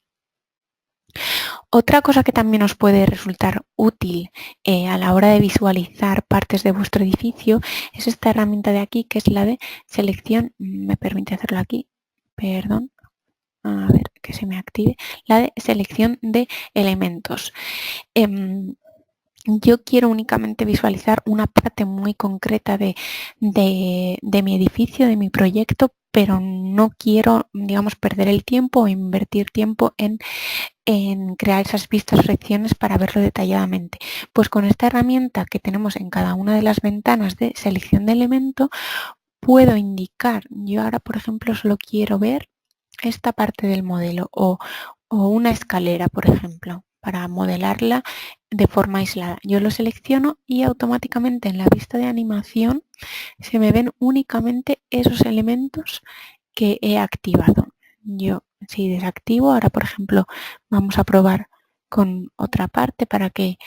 Speaker 1: Otra cosa que también os puede resultar útil a la hora de visualizar partes de vuestro edificio es esta herramienta de aquí, que es la de selección. Me permite hacerlo aquí, perdón, a ver que se me active, la de selección de elementos. Yo quiero únicamente visualizar una parte muy concreta de mi edificio, de mi proyecto, pero no quiero, digamos, perder el tiempo o invertir tiempo en crear esas vistas o secciones para verlo detalladamente. Pues con esta herramienta que tenemos en cada una de las ventanas de selección de elemento, puedo indicar, yo ahora por ejemplo solo quiero ver esta parte del modelo o una escalera, por ejemplo, para modelarla de forma aislada. Yo lo selecciono y automáticamente en la vista de animación se me ven únicamente esos elementos que he activado. Yo si desactivo, ahora por ejemplo vamos a probar con otra parte para que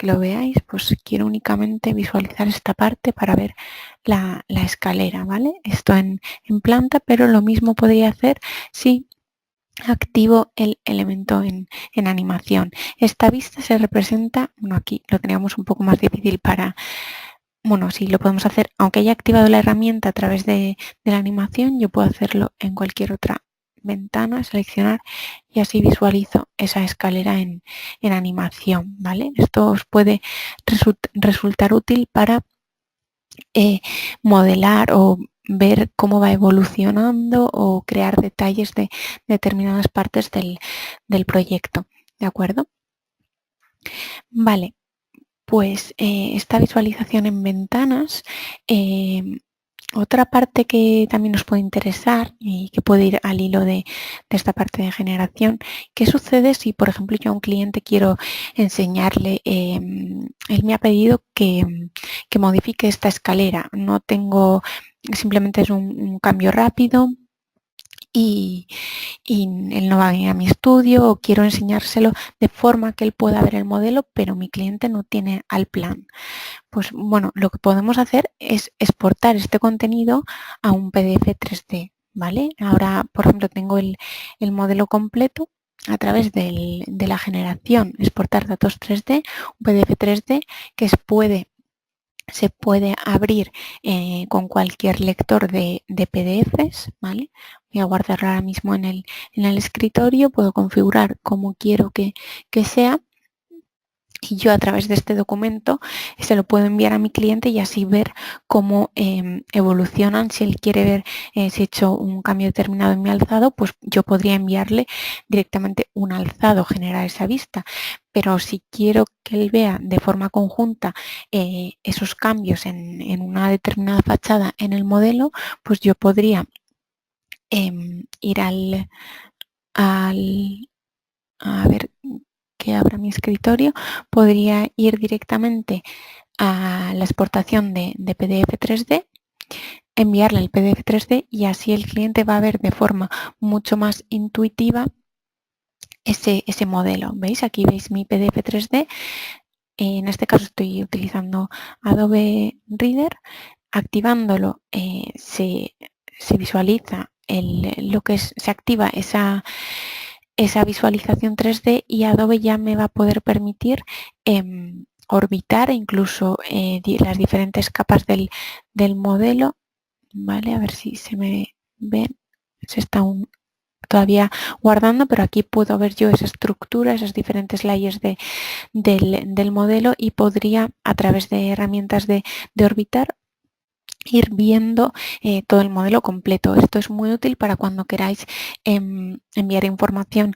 Speaker 1: lo veáis, pues quiero únicamente visualizar esta parte para ver la escalera, ¿vale? Esto en planta, pero lo mismo podría hacer si activo el elemento en animación. Esta vista se representa, bueno, aquí lo teníamos un poco más difícil para, bueno, sí lo podemos hacer, aunque haya activado la herramienta a través de la animación, yo puedo hacerlo en cualquier otra ventana, seleccionar y así visualizo esa escalera en animación, ¿vale? Esto os puede resultar útil para modelar o ver cómo va evolucionando o crear detalles de determinadas partes del proyecto, ¿de acuerdo? Vale, pues esta visualización en ventanas Otra parte que también nos puede interesar y que puede ir al hilo de esta parte de generación, ¿qué sucede si, por ejemplo, yo a un cliente quiero enseñarle, él me ha pedido que modifique esta escalera, no tengo, simplemente es un cambio rápido y él no va a venir a mi estudio o quiero enseñárselo de forma que él pueda ver el modelo, pero mi cliente no tiene Allplan? Pues bueno, lo que podemos hacer es exportar este contenido a un PDF 3D, ¿vale? Ahora, por ejemplo, tengo el modelo completo a través de la generación, exportar datos 3D, un PDF 3D que se puede abrir con cualquier lector de PDFs, ¿vale? Voy a guardarlo ahora mismo en el escritorio, puedo configurar como quiero que sea y yo a través de este documento se lo puedo enviar a mi cliente y así ver cómo evolucionan. Si él quiere ver si he hecho un cambio determinado en mi alzado, pues yo podría enviarle directamente un alzado, generar esa vista. Pero si quiero que él vea de forma conjunta esos cambios en una determinada fachada en el modelo, pues yo podría ir a ver que abra mi escritorio, podría ir directamente a la exportación de PDF 3D, enviarle el PDF 3D y así el cliente va a ver de forma mucho más intuitiva ese modelo. ¿Veis? Aquí veis mi PDF 3D. En este caso estoy utilizando Adobe Reader. Activándolo se visualiza se activa esa visualización 3D y Adobe ya me va a poder permitir orbitar incluso las diferentes capas del modelo, ¿vale? A ver si se me ve, se está todavía guardando, pero aquí puedo ver yo esa estructura, esas diferentes layers del modelo y podría, a través de herramientas de orbitar, ir viendo todo el modelo completo. Esto es muy útil para cuando queráis enviar información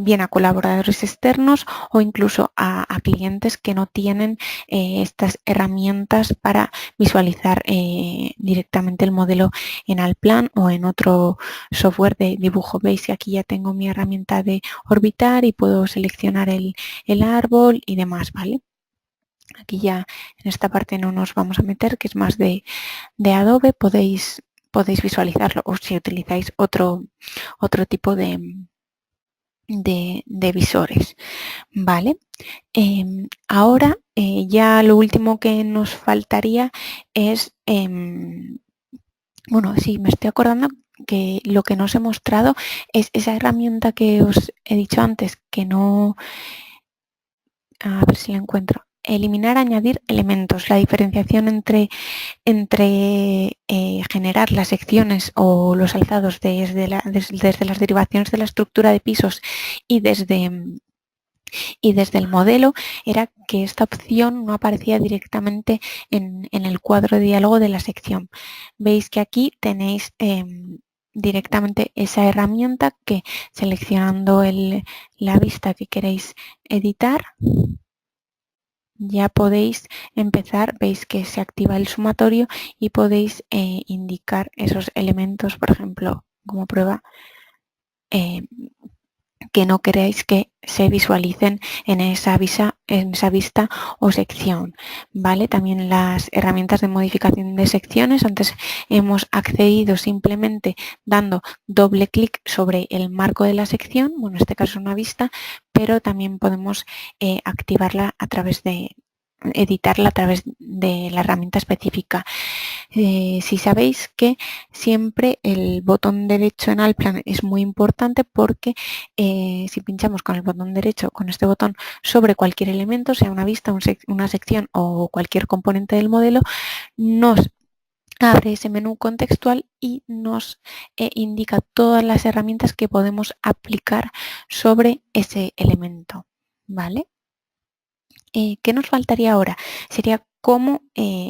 Speaker 1: bien a colaboradores externos o incluso a clientes que no tienen estas herramientas para visualizar directamente el modelo en Allplan o en otro software de dibujo. Veis que aquí ya tengo mi herramienta de orbitar y puedo seleccionar el árbol y demás, ¿vale? Aquí ya en esta parte no nos vamos a meter, que es más de Adobe, podéis visualizarlo o si utilizáis otro tipo de visores, ¿vale? Ahora ya lo último que nos faltaría es, bueno, sí, me estoy acordando que lo que no os he mostrado es esa herramienta que os he dicho antes, que no, a ver si la encuentro. Eliminar, añadir elementos. La diferenciación entre generar las secciones o los alzados desde las derivaciones de la estructura de pisos y desde el modelo era que esta opción no aparecía directamente en el cuadro de diálogo de la sección. Veis que aquí tenéis directamente esa herramienta que seleccionando la vista que queréis editar, ya podéis empezar, veis que se activa el sumatorio y podéis indicar esos elementos, por ejemplo, como prueba, que no queréis que se visualicen en esa vista o sección, ¿vale? También las herramientas de modificación de secciones, antes hemos accedido simplemente dando doble clic sobre el marco de la sección, bueno, en este caso una vista, pero también podemos activarla a través de editarla a través de la herramienta específica. Si sabéis que siempre el botón derecho en Allplan es muy importante porque si pinchamos con el botón derecho, con este botón, sobre cualquier elemento, sea una vista, una sección o cualquier componente del modelo, nos abre ese menú contextual y nos indica todas las herramientas que podemos aplicar sobre ese elemento, ¿vale? ¿Qué nos faltaría ahora? Sería cómo,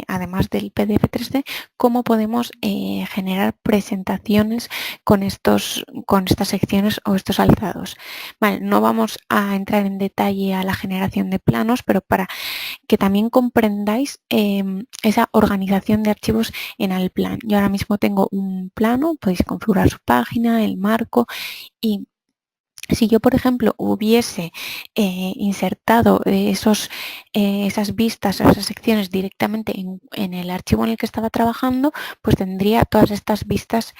Speaker 1: además del PDF 3D, cómo podemos generar presentaciones con estas secciones o estos alzados. Vale, no vamos a entrar en detalle a la generación de planos, pero para que también comprendáis esa organización de archivos en Allplan. Yo ahora mismo tengo un plano, podéis configurar su página, el marco, y si yo, por ejemplo, hubiese insertado esas vistas, esas secciones directamente en el archivo en el que estaba trabajando, pues tendría todas estas vistas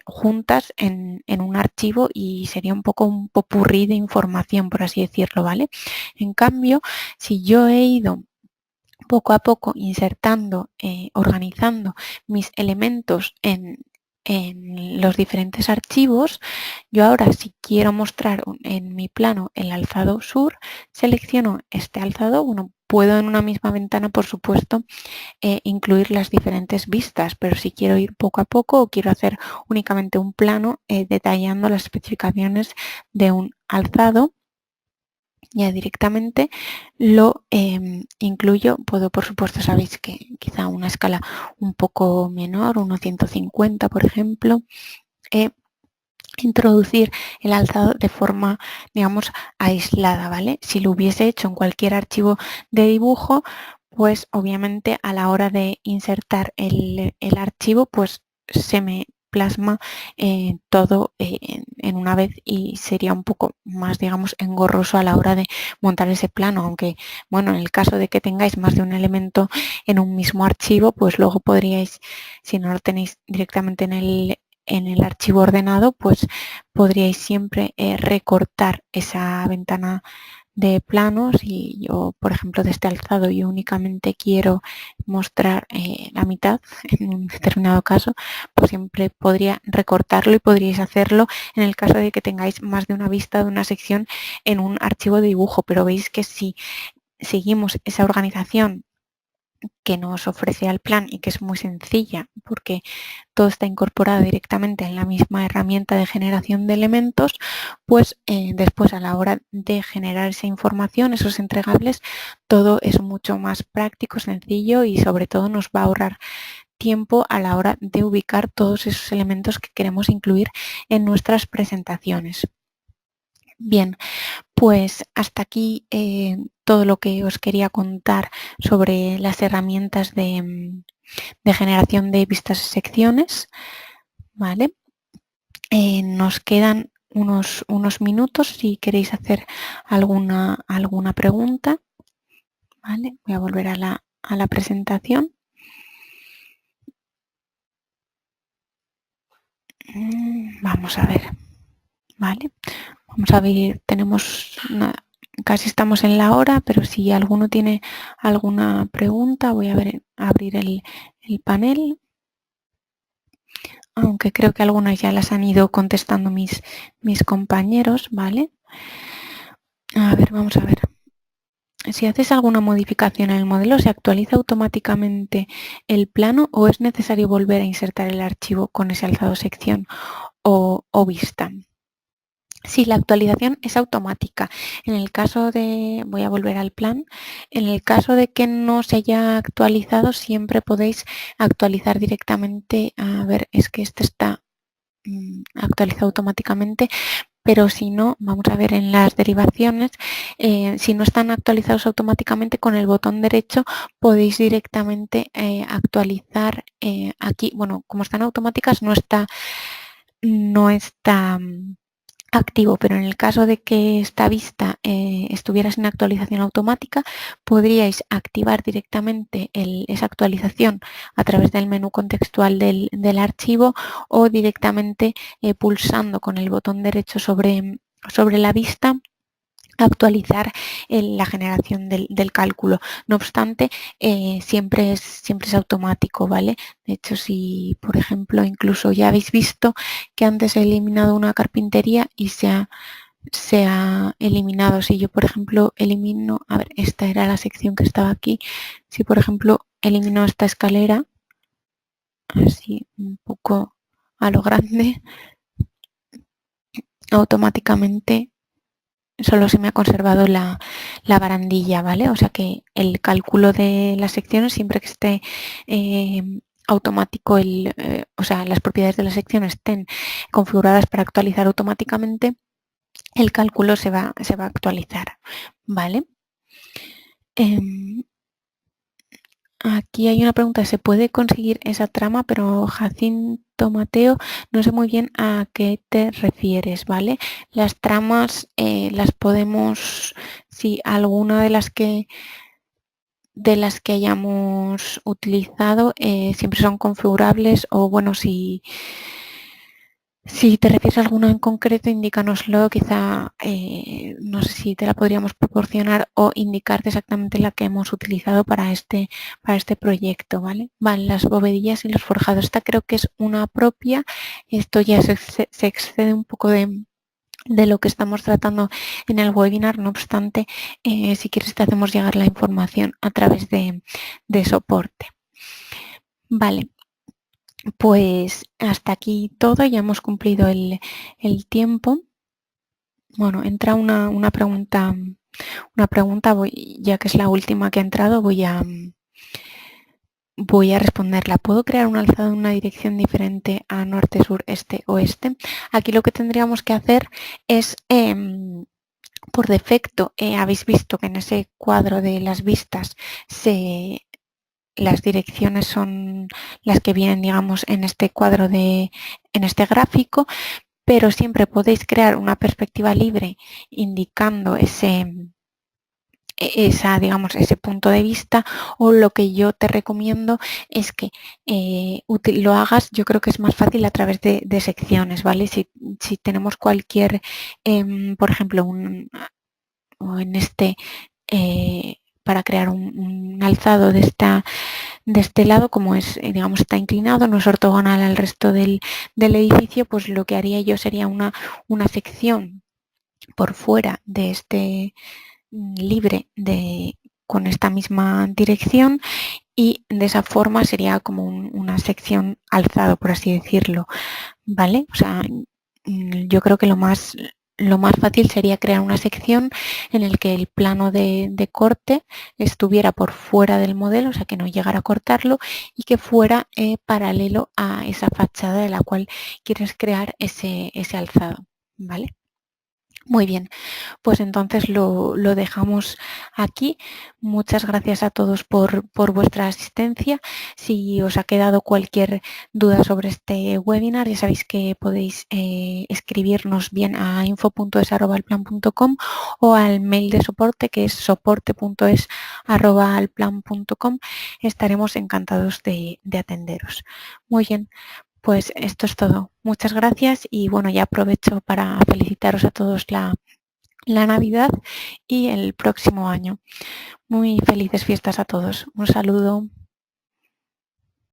Speaker 1: juntas en un archivo y sería un poco un popurrí de información, por así decirlo, ¿vale? En cambio, si yo he ido poco a poco insertando, organizando mis elementos en los diferentes archivos, yo ahora si quiero mostrar en mi plano el alzado sur, selecciono este alzado, bueno, puedo en una misma ventana, por supuesto, incluir las diferentes vistas, pero si quiero ir poco a poco o quiero hacer únicamente un plano detallando las especificaciones de un alzado, ya directamente lo incluyo. Puedo, por supuesto, sabéis que quizá una escala un poco menor, 1.150 por ejemplo, introducir el alzado de forma, digamos, aislada, ¿vale? Si lo hubiese hecho en cualquier archivo de dibujo, pues obviamente a la hora de insertar el archivo, pues se me plasma todo en una vez y sería un poco más, digamos, engorroso a la hora de montar ese plano, aunque, bueno, en el caso de que tengáis más de un elemento en un mismo archivo, pues luego podríais, si no lo tenéis directamente en el archivo ordenado, pues podríais siempre recortar esa ventana de planos. Y yo, por ejemplo, de este alzado yo únicamente quiero mostrar la mitad en un determinado caso, pues siempre podría recortarlo y podríais hacerlo en el caso de que tengáis más de una vista de una sección en un archivo de dibujo. Pero veis que si seguimos esa organización que nos ofrece Allplan y que es muy sencilla porque todo está incorporado directamente en la misma herramienta de generación de elementos, pues después a la hora de generar esa información, esos entregables, todo es mucho más práctico, sencillo y sobre todo nos va a ahorrar tiempo a la hora de ubicar todos esos elementos que queremos incluir en nuestras presentaciones. Bien, pues hasta aquí todo lo que os quería contar sobre las herramientas de generación de vistas y secciones, ¿vale? Nos quedan unos minutos si queréis hacer alguna pregunta, ¿vale? Voy a volver a la presentación. Vamos a ver, ¿vale? Vamos a ver, casi estamos en la hora, pero si alguno tiene alguna pregunta, voy a abrir el panel. Aunque creo que algunas ya las han ido contestando mis compañeros, ¿vale? A ver, vamos a ver. Si haces alguna modificación en el modelo, ¿se actualiza automáticamente el plano o es necesario volver a insertar el archivo con ese alzado sección o vista? Sí, la actualización es automática. En el caso de, voy a volver al plan, en el caso de que no se haya actualizado, siempre podéis actualizar directamente. A ver, es que este está actualizado automáticamente, pero si no, vamos a ver en las derivaciones, si no están actualizados automáticamente, con el botón derecho podéis directamente actualizar aquí. Bueno, como están automáticas no está activo, pero en el caso de que esta vista estuviera sin actualización automática, podríais activar directamente esa actualización a través del menú contextual del archivo o directamente pulsando con el botón derecho sobre la vista actualizar la generación del cálculo. No obstante, siempre es automático, ¿vale? De hecho, si por ejemplo incluso ya habéis visto que antes he eliminado una carpintería y se ha eliminado. Si yo por ejemplo elimino, a ver, esta era la sección que estaba aquí, si por ejemplo elimino esta escalera, así un poco a lo grande, automáticamente solo se me ha conservado la barandilla, ¿vale? O sea que el cálculo de las secciones, siempre que esté automático, o sea, las propiedades de la sección estén configuradas para actualizar automáticamente, el cálculo se va a actualizar, ¿vale? Aquí hay una pregunta, ¿se puede conseguir esa trama? Pero Jacinto Mateo, no sé muy bien a qué te refieres, ¿vale? Las tramas las podemos, si alguna de las que hayamos utilizado siempre son configurables o bueno, si te refieres a alguna en concreto, indícanoslo, quizá no sé si te la podríamos proporcionar o indicarte exactamente la que hemos utilizado para este proyecto, ¿vale? Vale, las bovedillas y los forjados. Esta creo que es una propia, esto ya se excede un poco de lo que estamos tratando en el webinar, no obstante, si quieres te hacemos llegar la información a través de soporte. Vale, pues hasta aquí todo, ya hemos cumplido el tiempo. Bueno, entra una pregunta, ya que es la última que ha entrado, voy a responderla. ¿Puedo crear un alzado en una dirección diferente a norte, sur, este, oeste? Aquí lo que tendríamos que hacer es, por defecto, habéis visto que en ese cuadro de las vistas las direcciones son las que vienen, digamos, en este cuadro en este gráfico, pero siempre podéis crear una perspectiva libre indicando digamos, ese punto de vista, o lo que yo te recomiendo es que lo hagas, yo creo que es más fácil a través de secciones, ¿vale? Si tenemos cualquier, por ejemplo, o en para crear un alzado de este lado, como es, digamos, está inclinado, no es ortogonal al resto del edificio, pues lo que haría yo sería una sección por fuera de libre con esta misma dirección, y de esa forma sería como una sección alzado, por así decirlo, ¿vale? O sea, yo creo que lo más fácil sería crear una sección en el que el plano de corte estuviera por fuera del modelo, o sea, que no llegara a cortarlo y que fuera paralelo a esa fachada de la cual quieres crear ese alzado, ¿vale? Muy bien, pues entonces lo dejamos aquí. Muchas gracias a todos por vuestra asistencia. Si os ha quedado cualquier duda sobre este webinar, ya sabéis que podéis escribirnos bien a info.es@alplan.com o al mail de soporte, que es soporte.es@alplan.com. Estaremos encantados de atenderos. Muy bien. Pues esto es todo. Muchas gracias y bueno, ya aprovecho para felicitaros a todos la Navidad y el próximo año. Muy felices fiestas a todos. Un saludo.